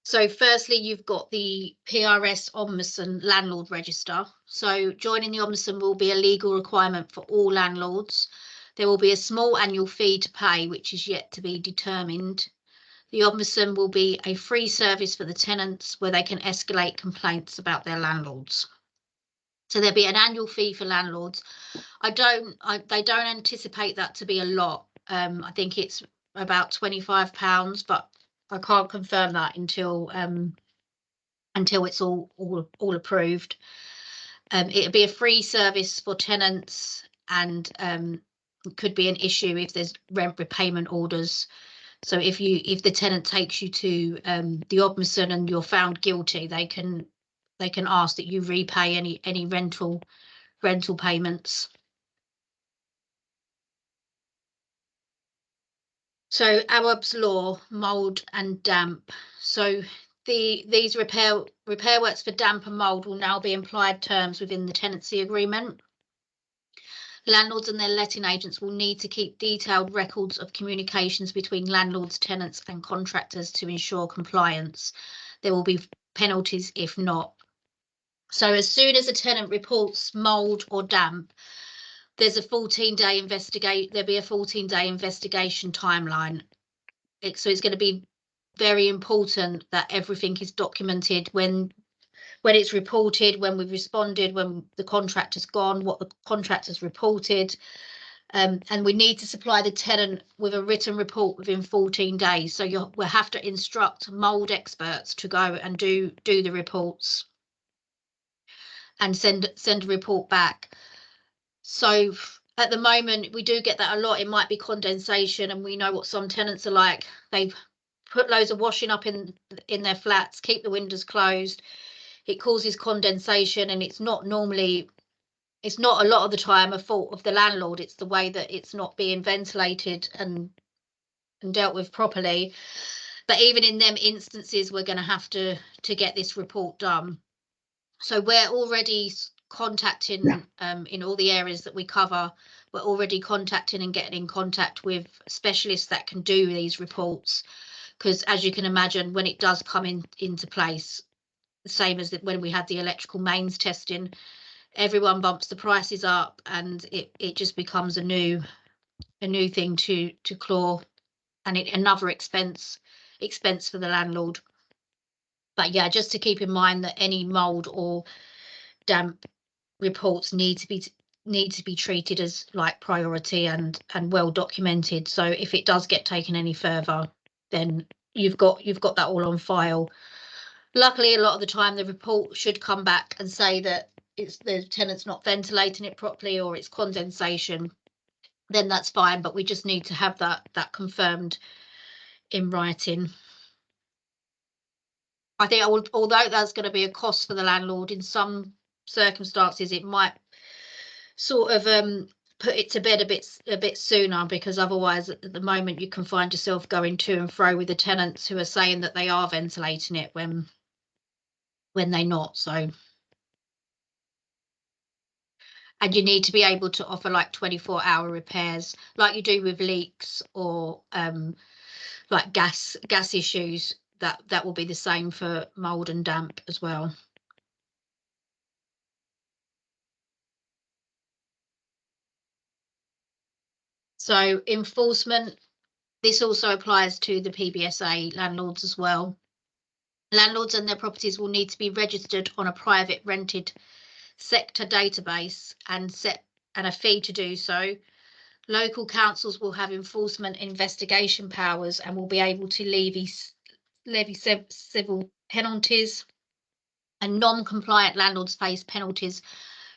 So firstly, you've got the PRS Ombudsman Landlord Register. So joining the Ombudsman will be a legal requirement for all landlords. There will be a small annual fee to pay, which is yet to be determined. The Ombudsman will be a free service for the tenants where they can escalate complaints about their landlords. So there'll be an annual fee for landlords. They don't anticipate that to be a lot. I think it's about £25, but I can't confirm that until it's all approved. It'll be a free service for tenants, and could be an issue if there's rent repayment orders. So if the tenant takes you to the Ombudsman and you're found guilty, they can ask that you repay any rental payments. So Awaab's law, mould and damp. So these repair works for damp and mould will now be implied terms within the tenancy agreement. Landlords and their letting agents will need to keep detailed records of communications between landlords, tenants and contractors to ensure compliance. There will be penalties if not. So as soon as a tenant reports mould or damp, there's a 14-day investigation. There'll be a 14-day investigation timeline. So it's going to be very important that everything is documented when it's reported, when we've responded, when the contractor's gone, what the contractor's reported. And we need to supply the tenant with a written report within 14 days. So we'll have to instruct mould experts to go and do the reports and send a report back. So at the moment, we do get that a lot. It might be condensation, and we know what some tenants are like. They've put loads of washing up in their flats, keep the windows closed. It causes condensation, and it's not a lot of the time a fault of the landlord. It's the way that it's not being ventilated and dealt with properly. But even in them instances, we're going to have to get this report done. So we're already contacting in all the areas that we cover. We're already contacting and getting in contact with specialists that can do these reports, because as you can imagine, when it does come into place, the same as when we had the electrical mains testing, everyone bumps the prices up, and it just becomes a new thing to claw, and another expense for the landlord. But yeah, just to keep in mind that any mould or damp reports need to be treated as like priority and well documented. So if it does get taken any further, then you've got that all on file. Luckily, a lot of the time the report should come back and say that it's the tenant's not ventilating it properly or it's condensation. Then that's fine, but we just need to have that confirmed in writing. I think although that's going to be a cost for the landlord, in some circumstances it might sort of put it to bed a bit sooner, because otherwise at the moment you can find yourself going to and fro with the tenants who are saying that they are ventilating it when they're not. So, and you need to be able to offer like 24-hour repairs like you do with leaks or like gas issues. That will be the same for mould and damp as well. So enforcement, this also applies to the PBSA landlords as well. Landlords and their properties will need to be registered on a private rented sector database and a fee to do so. Local councils will have enforcement investigation powers and will be able to levy civil penalties, and non-compliant landlords face penalties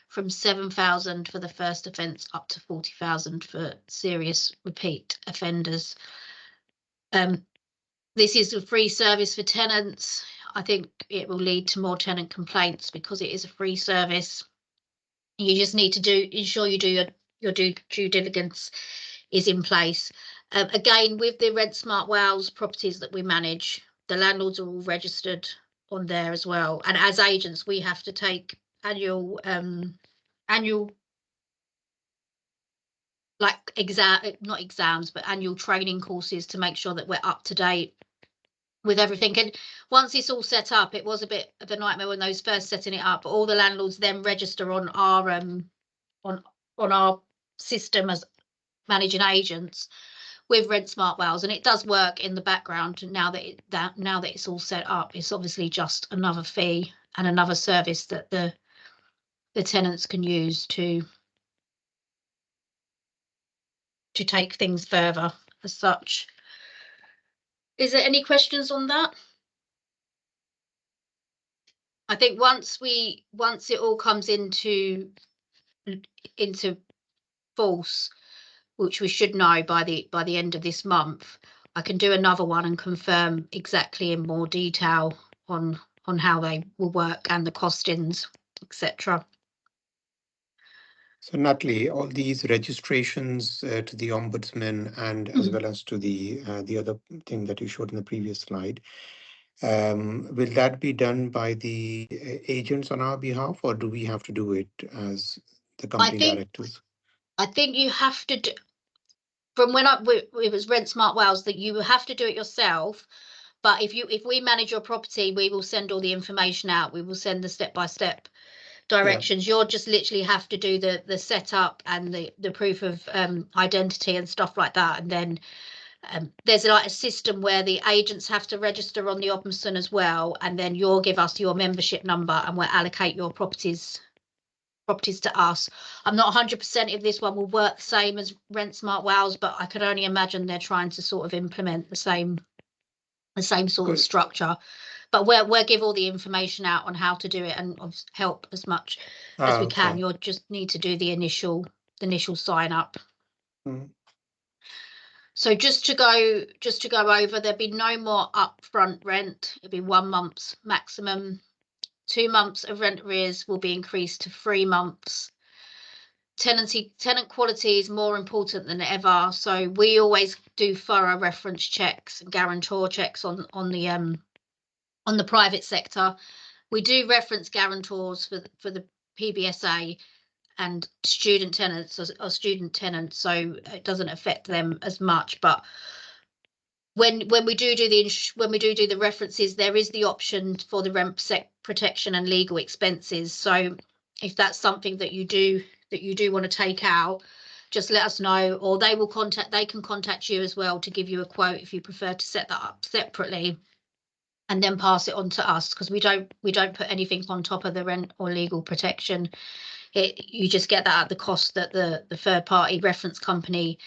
from 7,000 for the first offence up to 40,000 for serious repeat offenders. This is a free service for tenants. I think it will lead to more tenant complaints because it is a free service. You just need to ensure you do your due diligence is in place. Again, with the Rent Smart Wales properties that we manage, the landlords are all registered on there as well. And as agents, we have to take annual like not exams, but annual training courses to make sure that we're up to date with everything. And once it's all set up, it was a bit of a nightmare when those first setting it up, but all the landlords then register on our system as managing agents with Rent Smart Wales, and it does work in the background now that it's all set up. It's obviously just another fee and another service that the tenants can use to take things further as such. Is there any questions on that? I think once it all comes into force, which we should know by the end of this month, I can do another one and confirm exactly in more detail on how they will work and the costings, etc. So Natalie, all these registrations to the Ombudsman and as well as to the other thing that you showed in the previous slide, will that be done by the agents on our behalf, or do we have to do it as the company directors? I think you have to do, from when it was Rent Smart Wales, that you have to do it yourself. But if we manage your property, we will send all the information out. We will send the step-by-step directions. You'll just literally have to do the setup and the proof of identity and stuff like that. And then there's like a system where the agents have to register on the Ombudsman as well. And then you'll give us your membership number and we'll allocate your properties to us. I'm not 100% if this one will work the same as Rent Smart Wales, but I could only imagine they're trying to sort of implement the same sort of structure. But we'll give all the information out on how to do it and help as much as we can. You'll just need to do the initial sign up. So just to go over, there'll be no more upfront rent. It'll be 1 month's maximum. 2 months of rent arrears will be increased to 3 months. Tenant quality is more important than ever, so we always do thorough reference checks and guarantor checks on the private sector. We do reference guarantors for the PBSA and student tenants or student tenants, so it doesn't affect them as much. But when we do the references, there is the option for the rent protection and legal expenses. So if that's something that you do want to take out, just let us know, or they can contact you as well to give you a quote if you prefer to set that up separately and then pass it on to us, because we don't put anything on top of the rent or legal protection. You just get that at the cost that the third party reference company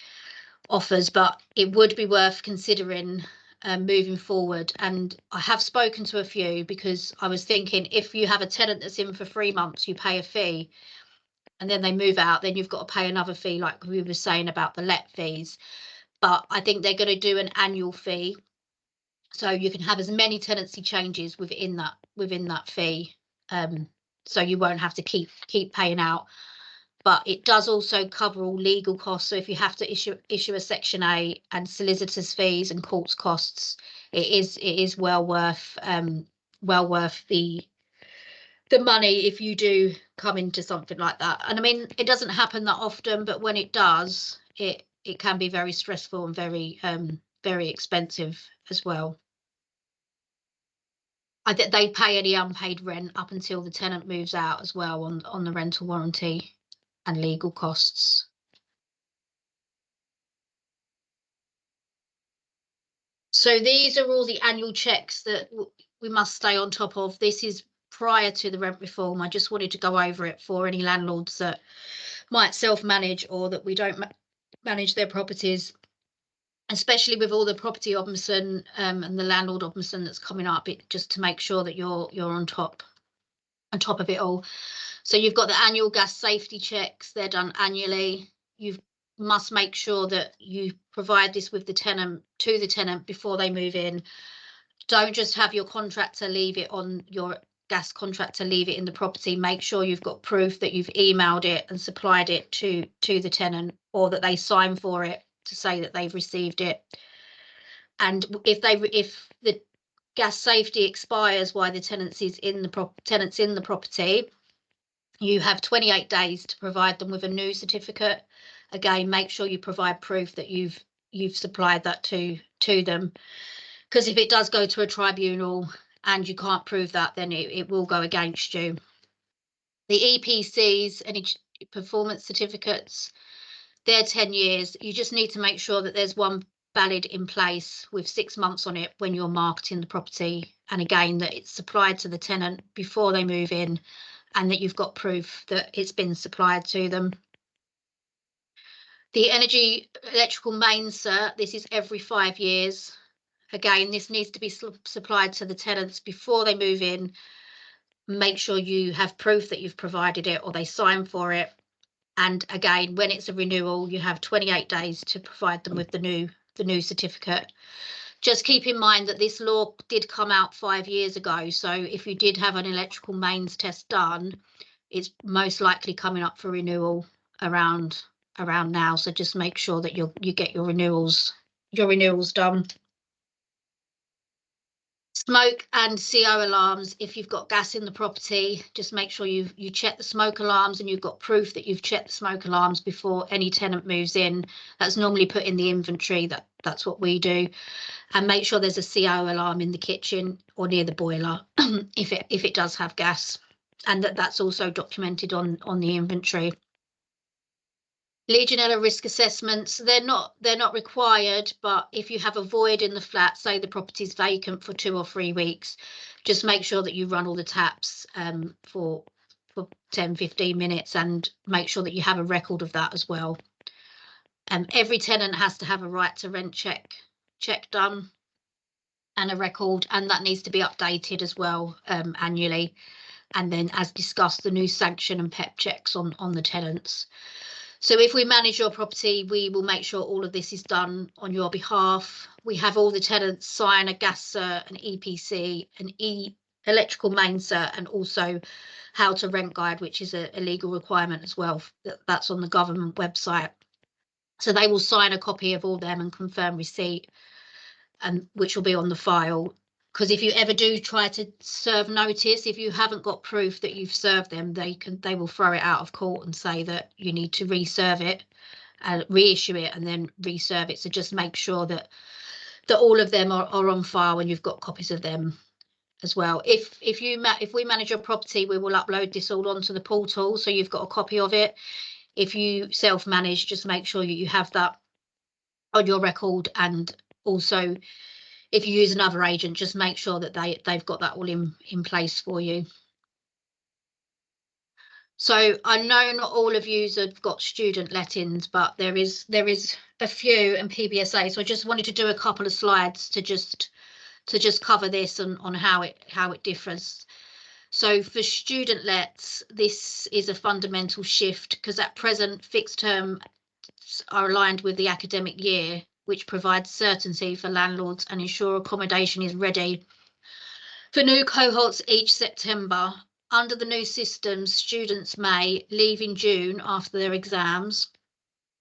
offers. But it would be worth considering moving forward. And I have spoken to a few, because I was thinking, if you have a tenant that's in for 3 months, you pay a fee, and then they move out, then you've got to pay another fee, like we were saying about the let fees. But I think they're going to do an annual fee, so you can have as many tenancy changes within that fee, so you won't have to keep paying out. But it does also cover all legal costs. So if you have to issue a Section 8 and solicitors' fees and courts costs, it is well worth the money if you do come into something like that. And I mean, it doesn't happen that often, but when it does, it can be very stressful and very expensive as well. They pay any unpaid rent up until the tenant moves out as well on the rental warranty and legal costs. So these are all the annual checks that we must stay on top of. This is prior to the rent reform. I just wanted to go over it for any landlords that might self-manage or that we don't their properties, especially with all the property ombudsman and the landlord ombudsman that's coming up, just to make sure that you're on top of it all. So you've got the annual gas safety checks, they're done annually. You must make sure that you provide this with the tenant, to the tenant, before they move in. Don't just have your contractor leave it on, your gas contractor leave it in the property. Make sure you've got proof that you've emailed it and supplied it to the tenant, or that they sign for it to say that they've received it. And if the gas safety expires while the tenant's in the property, you have 28 days to provide them with a new certificate. Again, make sure you provide proof that you've supplied that to them, because if it does go to a tribunal and you can't prove that, then it will go against you. The EPCs, any performance certificates, they're 10 years. You just need to make sure that there's one valid in place with 6 months on it when you're marketing the property, and again that it's supplied to the tenant before they move in, and that you've got proof that it's been supplied to them. The energy electrical main cert, this is every 5 years. Again, this needs to be supplied to the tenants before they move in. Make sure you have proof that you've provided it, or they sign for it. And again, when it's a renewal, you have 28 days to provide them with the new certificate. Just keep in mind that this law did come out 5 years ago. So if you did have an electrical mains test done, it's most likely coming up for renewal around now. So just make sure that you get your renewals done. Smoke and CO alarms. If you've got gas in the property, just make sure you check the smoke alarms, and you've got proof that you've checked the smoke alarms before any tenant moves in. That's normally put in the inventory. That's what we do. And make sure there's a CO alarm in the kitchen or near the boiler if it does have gas, and that's also documented on the inventory. Legionella risk assessments, they're not required, but if you have a void in the flat, say the property's vacant for 2 or 3 weeks, just make sure that you run all the taps for 10-15 minutes, and make sure that you have a record of that as well. Every tenant has to have a right to rent check done and a record, and that needs to be updated as well annually. And then, as discussed, the new sanction and PEP checks on the tenants. So if we manage your property, we will make sure all of this is done on your behalf. We have all the tenants sign a gas cert, an EPC, an electrical main cert, and also how to rent guide, which is a legal requirement as well. That's on the government website. So they will sign a copy of all them and confirm receipt, and which will be on the file. Because if you ever do try to serve notice, if you haven't got proof that you've served them, they will throw it out of court and say that you need to reserve it and reissue it and then reserve it. So just make sure that all of them are on file and you've got copies of them as well. If we manage your property, we will upload this all onto the portal, so you've got a copy of it. If you self-manage, just make sure you have that on your record, and also if you use another agent, just make sure that they've got that all in place for you. So I know not all of you have got student lettings, but there is a few and PBSA. So I just wanted to do a couple of slides to just cover this and on how it differs. So for student lets, this is a fundamental shift, because at present fixed term are aligned with the academic year, which provides certainty for landlords and ensure accommodation is ready for new cohorts each September. Under the new system, students may leave in June after their exams,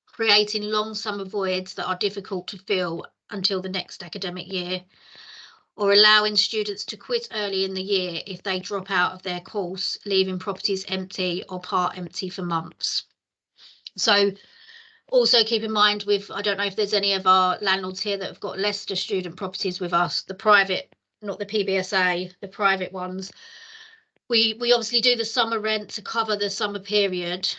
creating long summer voids that are difficult to fill until the next academic year, or allowing students to quit early in the year if they drop out of their course, leaving properties empty or part empty for months. So also keep in mind, I don't know if there's any of our landlords here that have got Leicester student properties with us, the private, not the PBSA, the private ones. We obviously do the summer rent to cover the summer period.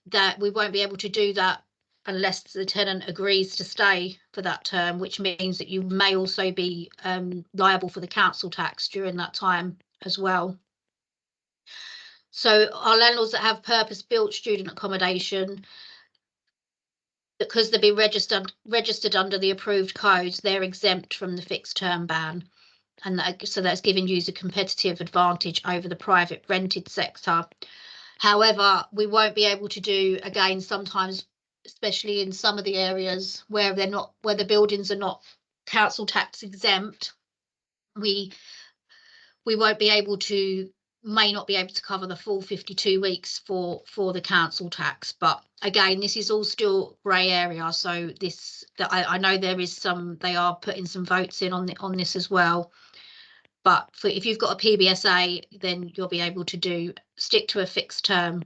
That we won't be able to do that unless the tenant agrees to stay for that term, which means that you may also be liable for the council tax during that time as well. So our landlords that have purpose-built student accommodation, because they've been registered under the approved codes, they're exempt from the fixed term ban. And so that's giving you a competitive advantage over the private rented sector. However, we won't be able to do, again, sometimes, especially in some of the areas where the buildings are not council tax exempt, we won't be able to, may not be able to cover the full 52 weeks for the council tax. But again, this is all still grey area. So I know there is they are putting some votes in on this as well. But if you've got a PBSA, then you'll be able to stick to a fixed term.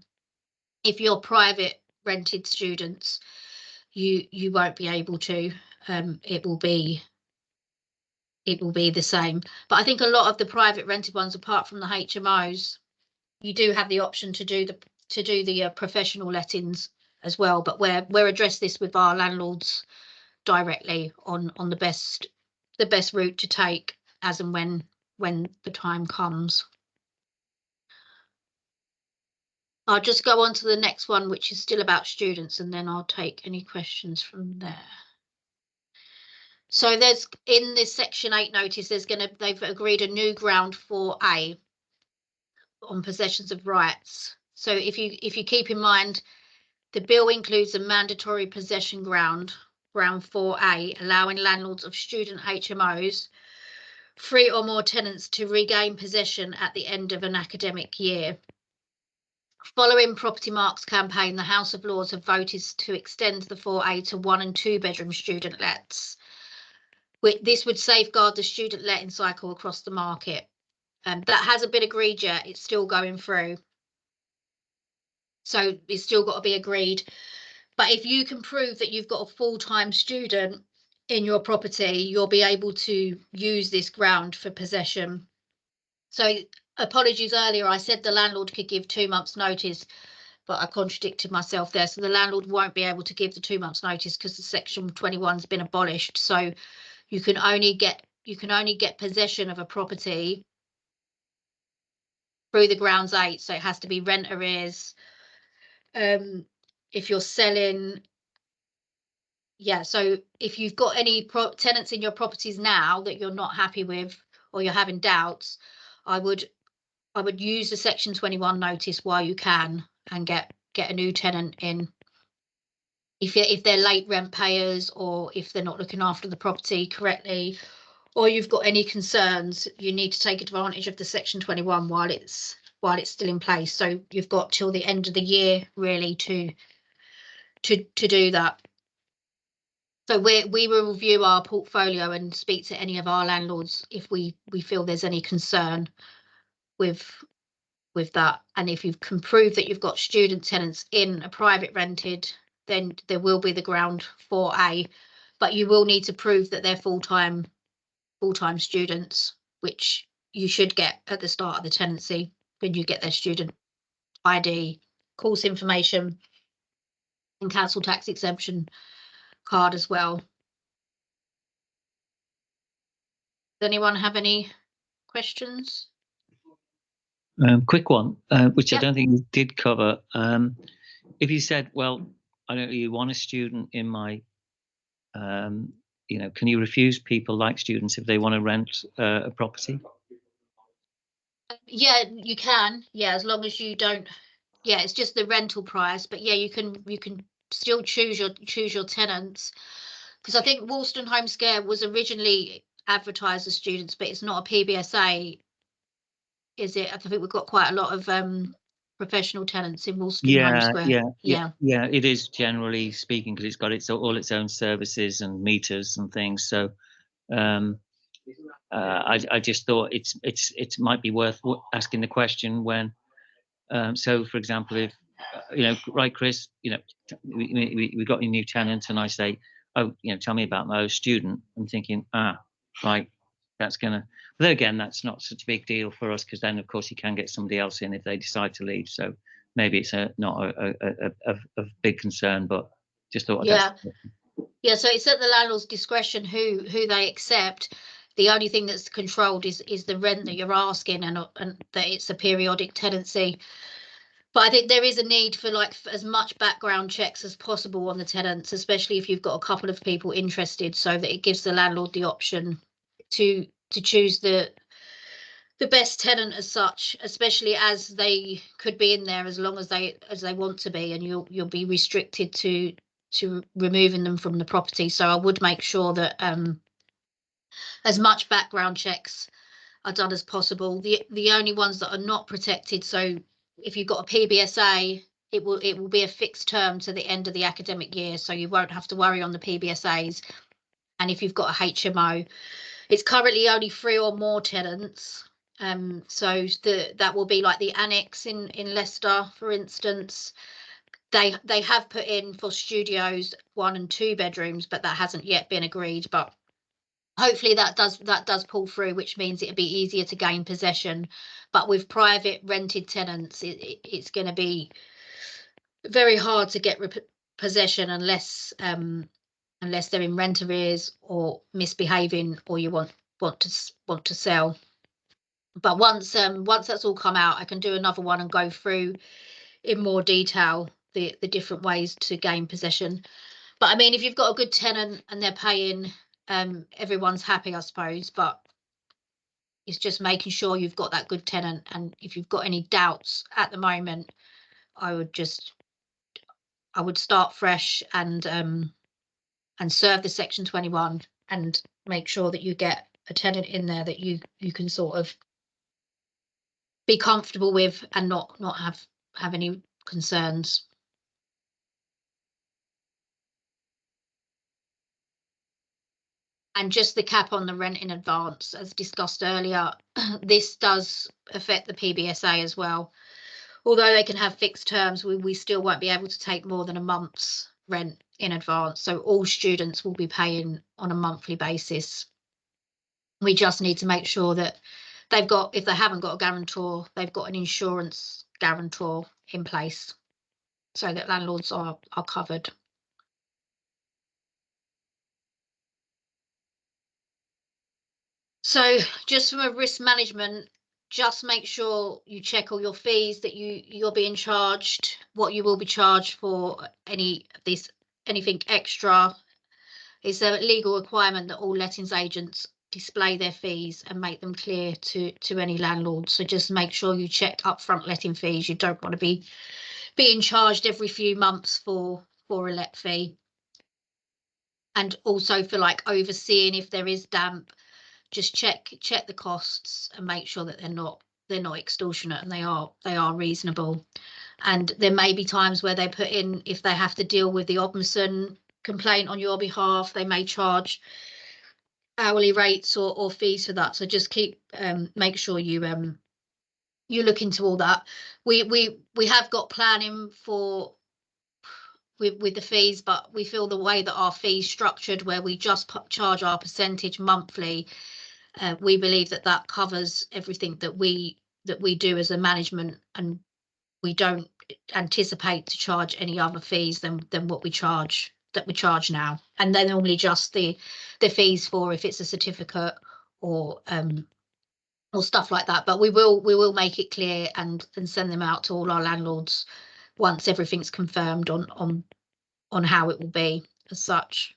If you're private rented students, you won't be able to. It will be the same. But I think a lot of the private rented ones, apart from the HMOs, you do have the option to do the professional lettings as well. But we're address this with our landlords directly on the best route to take as and when the time comes. I'll just go on to the next one, which is still about students, and then I'll take any questions from there. So there's, in this Section 8 notice, they've agreed a new ground 4A on possessions of rights. So if you keep in mind, the bill includes a mandatory possession ground 4A, allowing landlords of student HMOs, 3 or more tenants, to regain possession at the end of an academic year. Following Property Mark's campaign, the House of Lords have voted to extend the 4A to 1 and 2 bedroom student lets. This would safeguard the student letting cycle across the market. That hasn't been agreed yet. It's still going through. So it's still got to be agreed. But if you can prove that you've got a full-time student in your property, you'll be able to use this ground for possession. So apologies earlier, I said the landlord could give 2 months notice, but I contradicted myself there. So the landlord won't be able to give the 2 months notice because the Section 21 has been abolished. So you can only get possession of a property through the grounds 8. So it has to be rent arrears. If you're selling, so if you've got any tenants in your properties now that you're not happy with, or you're having doubts, I would use the Section 21 notice while you can and get a new tenant in. If they're late rent payers, or if they're not looking after the property correctly, or you've got any concerns, you need to take advantage of the Section 21 while it's still in place. So you've got till the end of the year really to do that. So we will review our portfolio and speak to any of our landlords if we feel there's any concern with that. And if you can prove that you've got student tenants in a private rented, then there will be the ground 4A, but you will need to prove that they're full-time students, which you should get at the start of the tenancy when you get their student ID, course information, and council tax exemption card as well. Does anyone have any questions? Quick one, which I Yep. don't think you did cover. If you said, well, I don't really want a student in my, can you refuse people like students if they want to rent a property? Yeah, you can. Yeah, as long as you don't. Yeah, it's just the rental price. But yeah, you can still choose your tenants, because I think Woolston Home Scare was originally advertised as students, but it's not a PBSA, is it? I think we've got quite a lot of professional tenants in Woolston Home Square. Yeah. It is, generally speaking, because it's got all its own services and meters and things. So I just thought it might be worth asking the question when. So, for example, if right, Chris, we got a new tenant, and I say, oh, tell me about my student. I'm thinking, right, that's gonna. But then again, that's not such a big deal for us, because then, of course, you can get somebody else in if they decide to leave. So maybe it's not a big concern, but just thought. Yeah. So it's at the landlord's discretion who they accept. The only thing that's controlled is the rent that you're asking, and that it's a periodic tenancy. But I think there is a need for like as much background checks as possible on the tenants, especially if you've got a couple of people interested, so that it gives the landlord the option to choose the best tenant as such, especially as they could be in there as long as they want to be, and you'll be restricted to removing them from the property. So I would make sure that as much background checks are done as possible. The only ones that are not protected, so if you've got a PBSA, it will be a fixed term to the end of the academic year, so you won't have to worry on the PBSAs. And if you've got a HMO, it's currently only 3 or more tenants. So that will be like the annex in Leicester, for instance. They have put in for studios 1 and 2 bedrooms, but that hasn't yet been agreed. But hopefully that does pull through, which means it'll be easier to gain possession. But with private rented tenants, it's going to be very hard to get possession unless they're in rent arrears or misbehaving, or you want to sell. But once that's all come out, I can do another one and go through in more detail the different ways to gain possession. But I mean, if you've got a good tenant and they're paying, everyone's happy, I suppose. But it's just making sure you've got that good tenant. And if you've got any doubts at the moment, I would start fresh and serve the Section 21 and make sure that you get a tenant in there that you can sort of be comfortable with and not have any concerns. And just the cap on the rent in advance, as discussed earlier, this does affect the PBSA as well. Although they can have fixed terms, we still won't be able to take more than a month's rent in advance. So all students will be paying on a monthly basis. We just need to make sure that they've got, if they haven't got a guarantor, they've got an insurance guarantor in place so that landlords are covered. So just from a risk management, just make sure you check all your fees that you're being charged, what you will be charged for anything extra. It's a legal requirement that all lettings agents display their fees and make them clear to any landlord. So just make sure you check upfront letting fees. You don't want to be being charged every few months for a let fee. And also for like overseeing if there is damp, just check the costs and make sure that they're not extortionate and they are reasonable. And there may be times where they put in, if they have to deal with the Ombudsman complaint on your behalf, they may charge hourly rates or fees for that. So just make sure you look into all that. We have got planning for with the fees, but we feel the way that our fees structured, where we just charge our percentage monthly, we believe that covers everything that we do as a management, and we don't anticipate to charge any other fees than what we charge now. And they're normally just the fees for if it's a certificate or stuff like that. But we will make it clear and send them out to all our landlords once everything's confirmed on how it will be as such.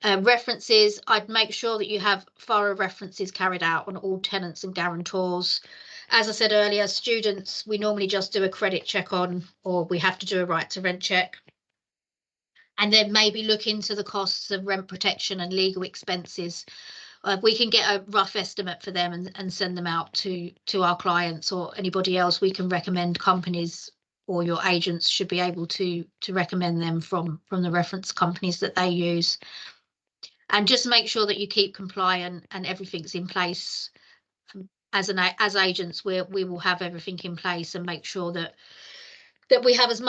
References, I'd make sure that you have thorough references carried out on all tenants and guarantors. As I said earlier, students, we normally just do a credit check on, or we have to do a right to rent check. And then maybe look into the costs of rent protection and legal expenses. We can get a rough estimate for them and send them out to our clients or anybody else. We can recommend companies, or your agents should be able to recommend them from the reference companies that they use. And just make sure that you keep compliant and everything's in place. As agents, we will have everything in place and make sure that we have as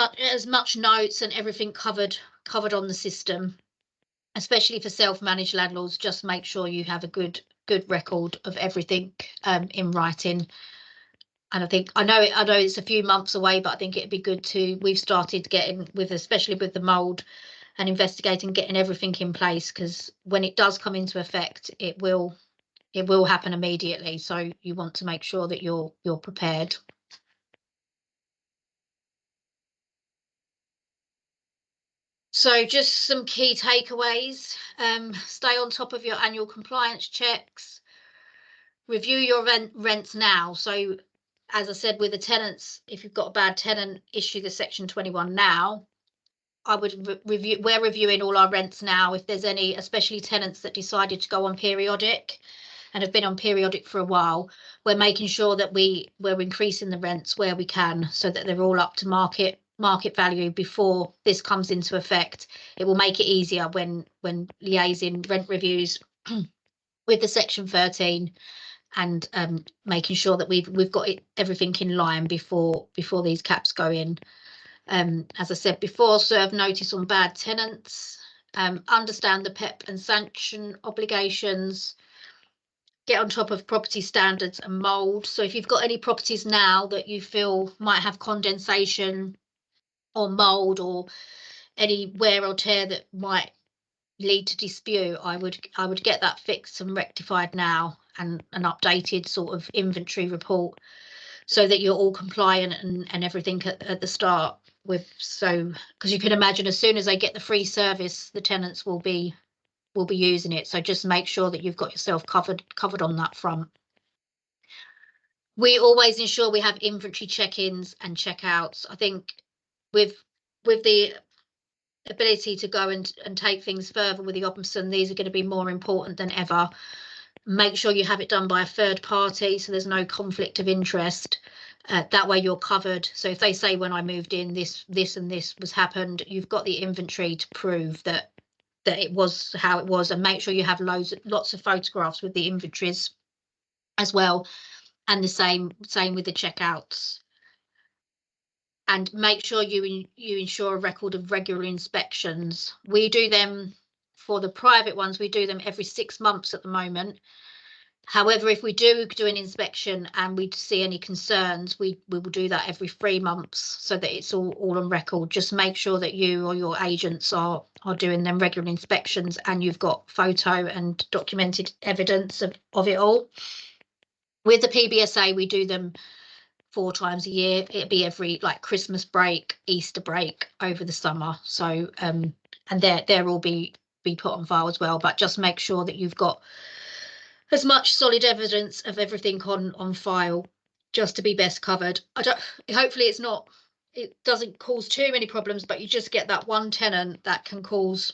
much notes and everything covered on the system. Especially for self-managed landlords, just make sure you have a good record of everything in writing. And I know it's a few months away, but I think it'd be good to. We've started getting especially with the mould and investigating, getting everything in place, because when it does come into effect, it will happen immediately. So you want to make sure that you're prepared. So just some key takeaways. Stay on top of your annual compliance checks. Review your rents now. So as I said, with the tenants, if you've got a bad tenant, issue the Section 21 now. I would review, we're reviewing all our rents now. If there's any, especially tenants that decided to go on periodic and have been on periodic for a while, we're making sure that we're increasing the rents where we can so that they're all up to market value before this comes into effect. It will make it easier when liaising rent reviews with the Section 13 and making sure that we've got everything in line before these caps go in. As I said before, serve notice on bad tenants, understand the PEP and sanction obligations, get on top of property standards and mould. So if you've got any properties now that you feel might have condensation or mould or any wear or tear that might lead to dispute, I would get that fixed and rectified now, and an updated sort of inventory report so that you're all compliant and everything at the start with. So because you can imagine as soon as they get the free service, the tenants will be using it. So just make sure that you've got yourself covered on that front. We always ensure we have inventory check-ins and check-outs. I think with the ability to go and take things further with the Ombudsman, these are going to be more important than ever. Make sure you have it done by a third party so there's no conflict of interest. That way you're covered. So if they say when I moved in this and this was happened, you've got the inventory to prove that it was how it was, and make sure you have lots of photographs with the inventories as well, and the same with the checkouts. And make sure you ensure a record of regular inspections. We do them for the private ones, we do them every 6 months at the moment. However, if we do an inspection and we see any concerns, we will do that every 3 months so that it's all on record. Just make sure that you or your agents are doing them regular inspections and you've got photo and documented evidence of it all. With the PBSA, we do them 4 times a year. It'd be every like Christmas break, Easter break, over the summer. So and they're all be put on file as well. But just make sure that you've got as much solid evidence of everything on file, just to be best covered. Hopefully it doesn't cause too many problems, but you just get that one tenant that can cause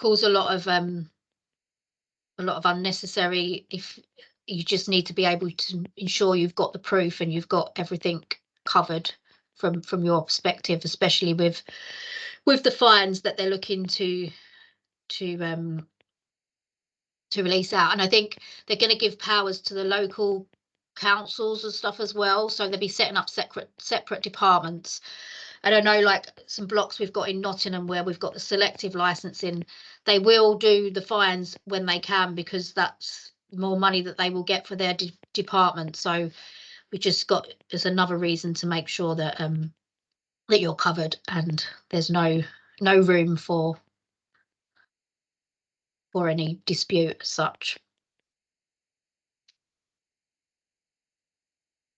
a lot of unnecessary. If you just need to be able to ensure you've got the proof and you've got everything covered from your perspective, especially with the fines that they're looking to release out. And I think they're going to give powers to the local councils and stuff as well, so they'll be setting up separate departments. And I know like some blocks we've got in Nottingham where we've got the selective licensing, they will do the fines when they can because that's more money that they will get for their department. So we just got, there's another reason to make sure that that you're covered and there's no room for any dispute as such.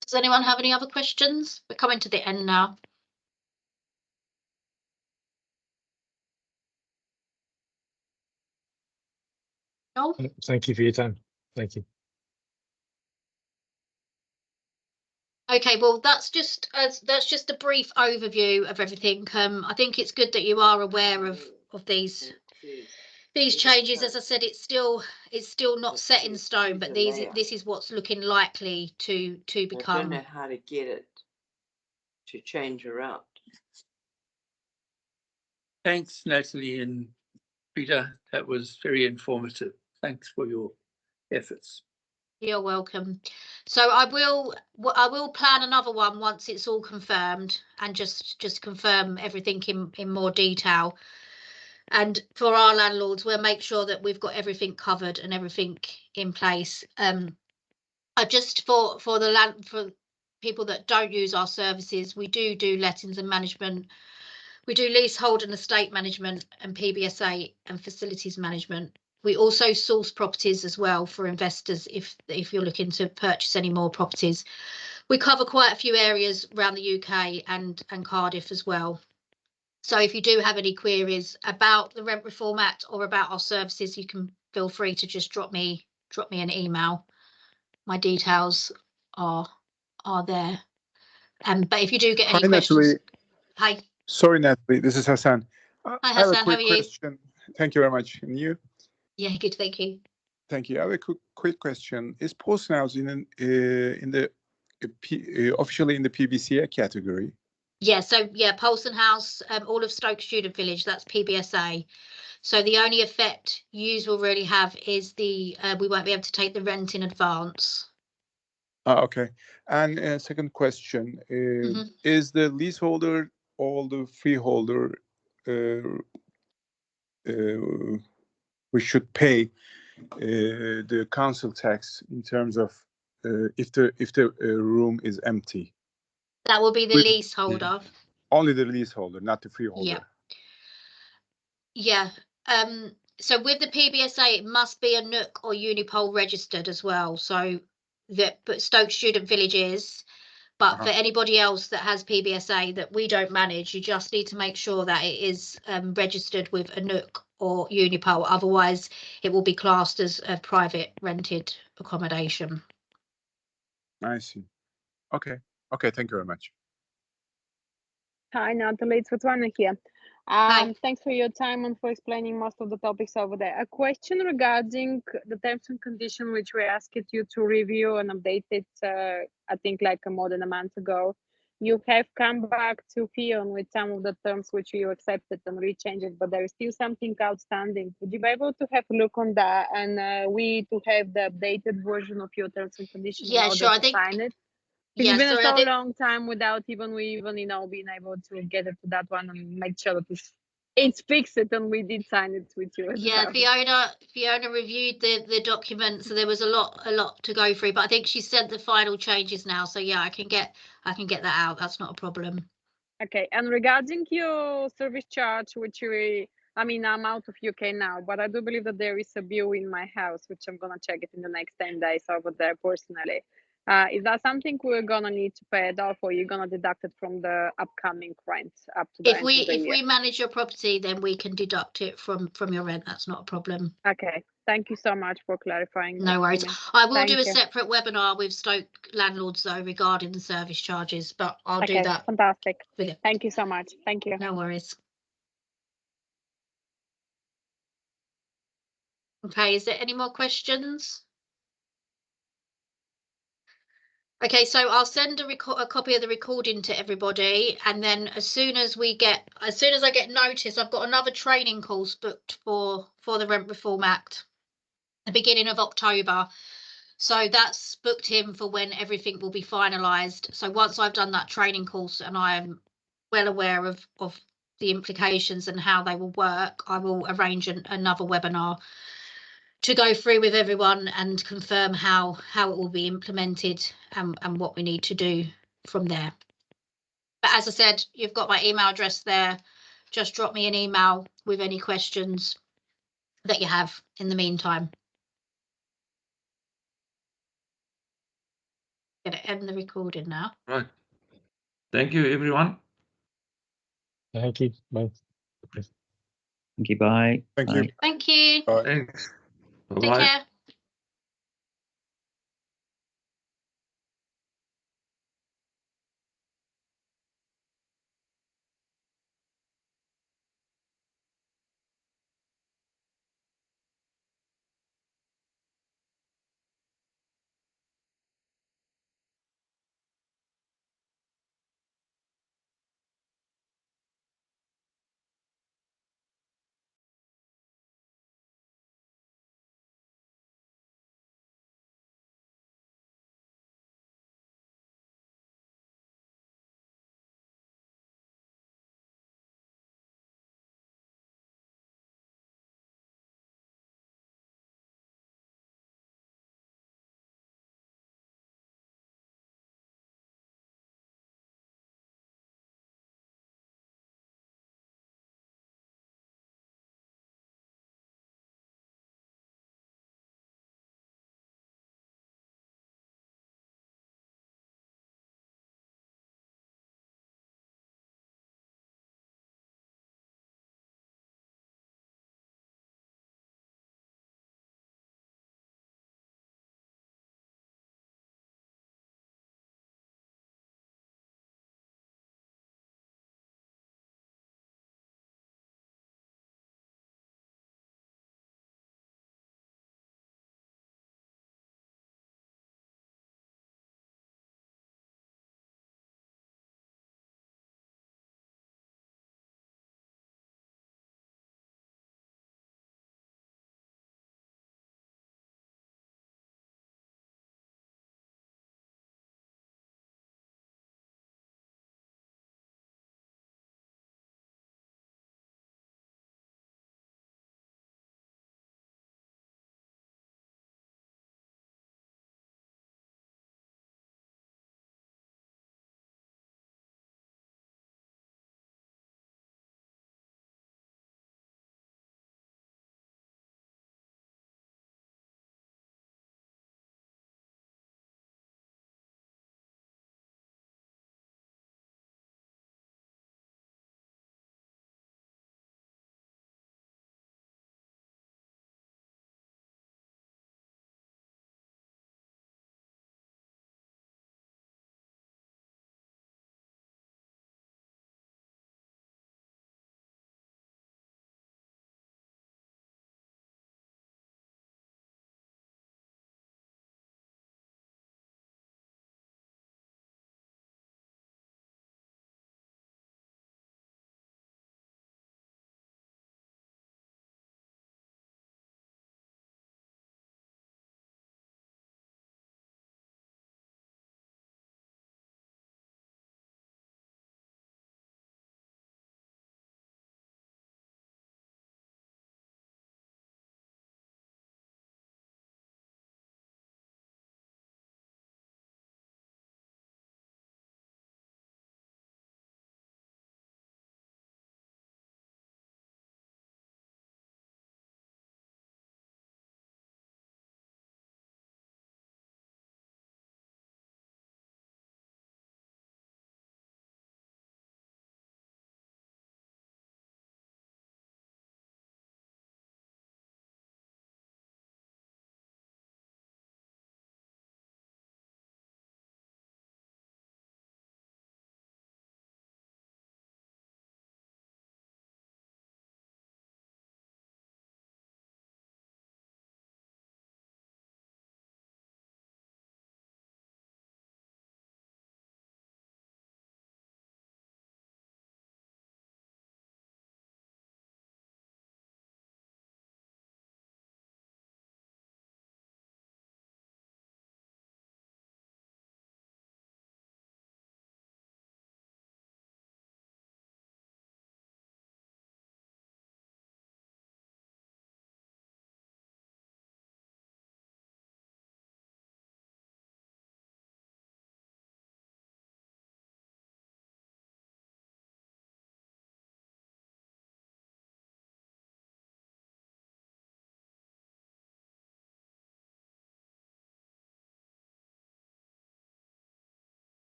Does anyone have any other questions? We're coming to the end now. No? Thank you for your time. Thank you. Okay, well, that's just a brief overview of everything. I think it's good that you are aware of these changes. As I said, it's still not set in stone, but this is what's looking likely to become. I don't know how to get it to change around. Thanks, Natalie and Peter. That was very informative. Thanks for your efforts. You're welcome. So I will plan another one once it's all confirmed and just confirm everything in more detail. And for our landlords, we'll make sure that we've got everything covered and everything in place. I just for people that don't use our services, we do lettings and management. We do leasehold and estate management and PBSA and facilities management. We also source properties as well for investors if you're looking to purchase any more properties. We cover quite a few areas around the UK and Cardiff as well. So if you do have any queries about the Rent Reform Act or about our services, you can feel free to just drop me an email. My details are there. But if you do get any Hi, questions, Natalie. hi. Sorry, Natalie. This is Hassan. Hi, I have a Hassan, how are quick you? question. Thank you very much. And you? Yeah, good, thank you. Thank you. I have a quick question. Is Post House officially in the PBCA category? Yeah, so yeah, Polson House, all of Stoke Student Village, that's PBSA. So the only effect yous will really have is we won't be able to take the rent in advance. Okay. And second question, is the leaseholder or the freeholder we should pay the council tax in terms of if the room is empty? That will be the leaseholder. Only the leaseholder, not the freeholder. Yeah. So with the PBSA, it must be a NUC or Unipol registered as well. So but Stoke Student Village is. But for anybody else that has PBSA that we don't manage, you just need to make sure that it is registered with a NUC or Unipol. Otherwise, it will be classed as a private rented accommodation. I see. Okay. Okay. Thank you very much. Hi, Natalie. It's Svetlana here. Hi. Thanks for your time and for explaining most of the topics over there. A question regarding the terms and conditions which we asked you to review and update it, I think like more than a month ago. You have come back to Fion with some of the terms which you accepted and rechanged it, but there is still something outstanding. Would you be able to have a look on that and we to have the updated version of your terms and conditions in order to sign it? It's been a so long time without even being able to get it to that one and make sure that it's fixed it, and we did sign it with you as well. Fiona reviewed the document, so there was a lot to go through, but I think she sent the final changes now, so yeah, I can get that out. That's not a problem. Okay, and regarding your service charge, which I'm out of UK now, but I do believe that there is a bill in my house, which I'm gonna check it in the next 10 days over there personally. Is that something we're gonna need to pay it off, or you're gonna deduct it from the upcoming rent up to the end of the year? If we manage your property, then we can deduct it from your rent. That's not a problem. Okay, thank you so much for clarifying. No worries. I will do a separate webinar with Stoke landlords though regarding the service charges, but I'll do that. Fantastic. Thank you so much. Thank you. No worries. Okay, is there any more questions? Okay, so I'll send a copy of the recording to everybody, and then as soon as I get notice, I've got another training course booked for the Rent Reform Act, the beginning of October. So that's booked in for when everything will be finalised. So once I've done that training course and I'm well aware of the implications and how they will work, I will arrange another webinar to go through with everyone and confirm how it will be implemented and what we need to do from there. But as I said, you've got my email address there. Just drop me an email with any questions that you have in the meantime. I'm going to end the recording now. Right. Thank you, everyone. Thank you. Bye. Thank you. Bye. Thank you. Thank you. Bye. Thanks. Take Bye-bye. care.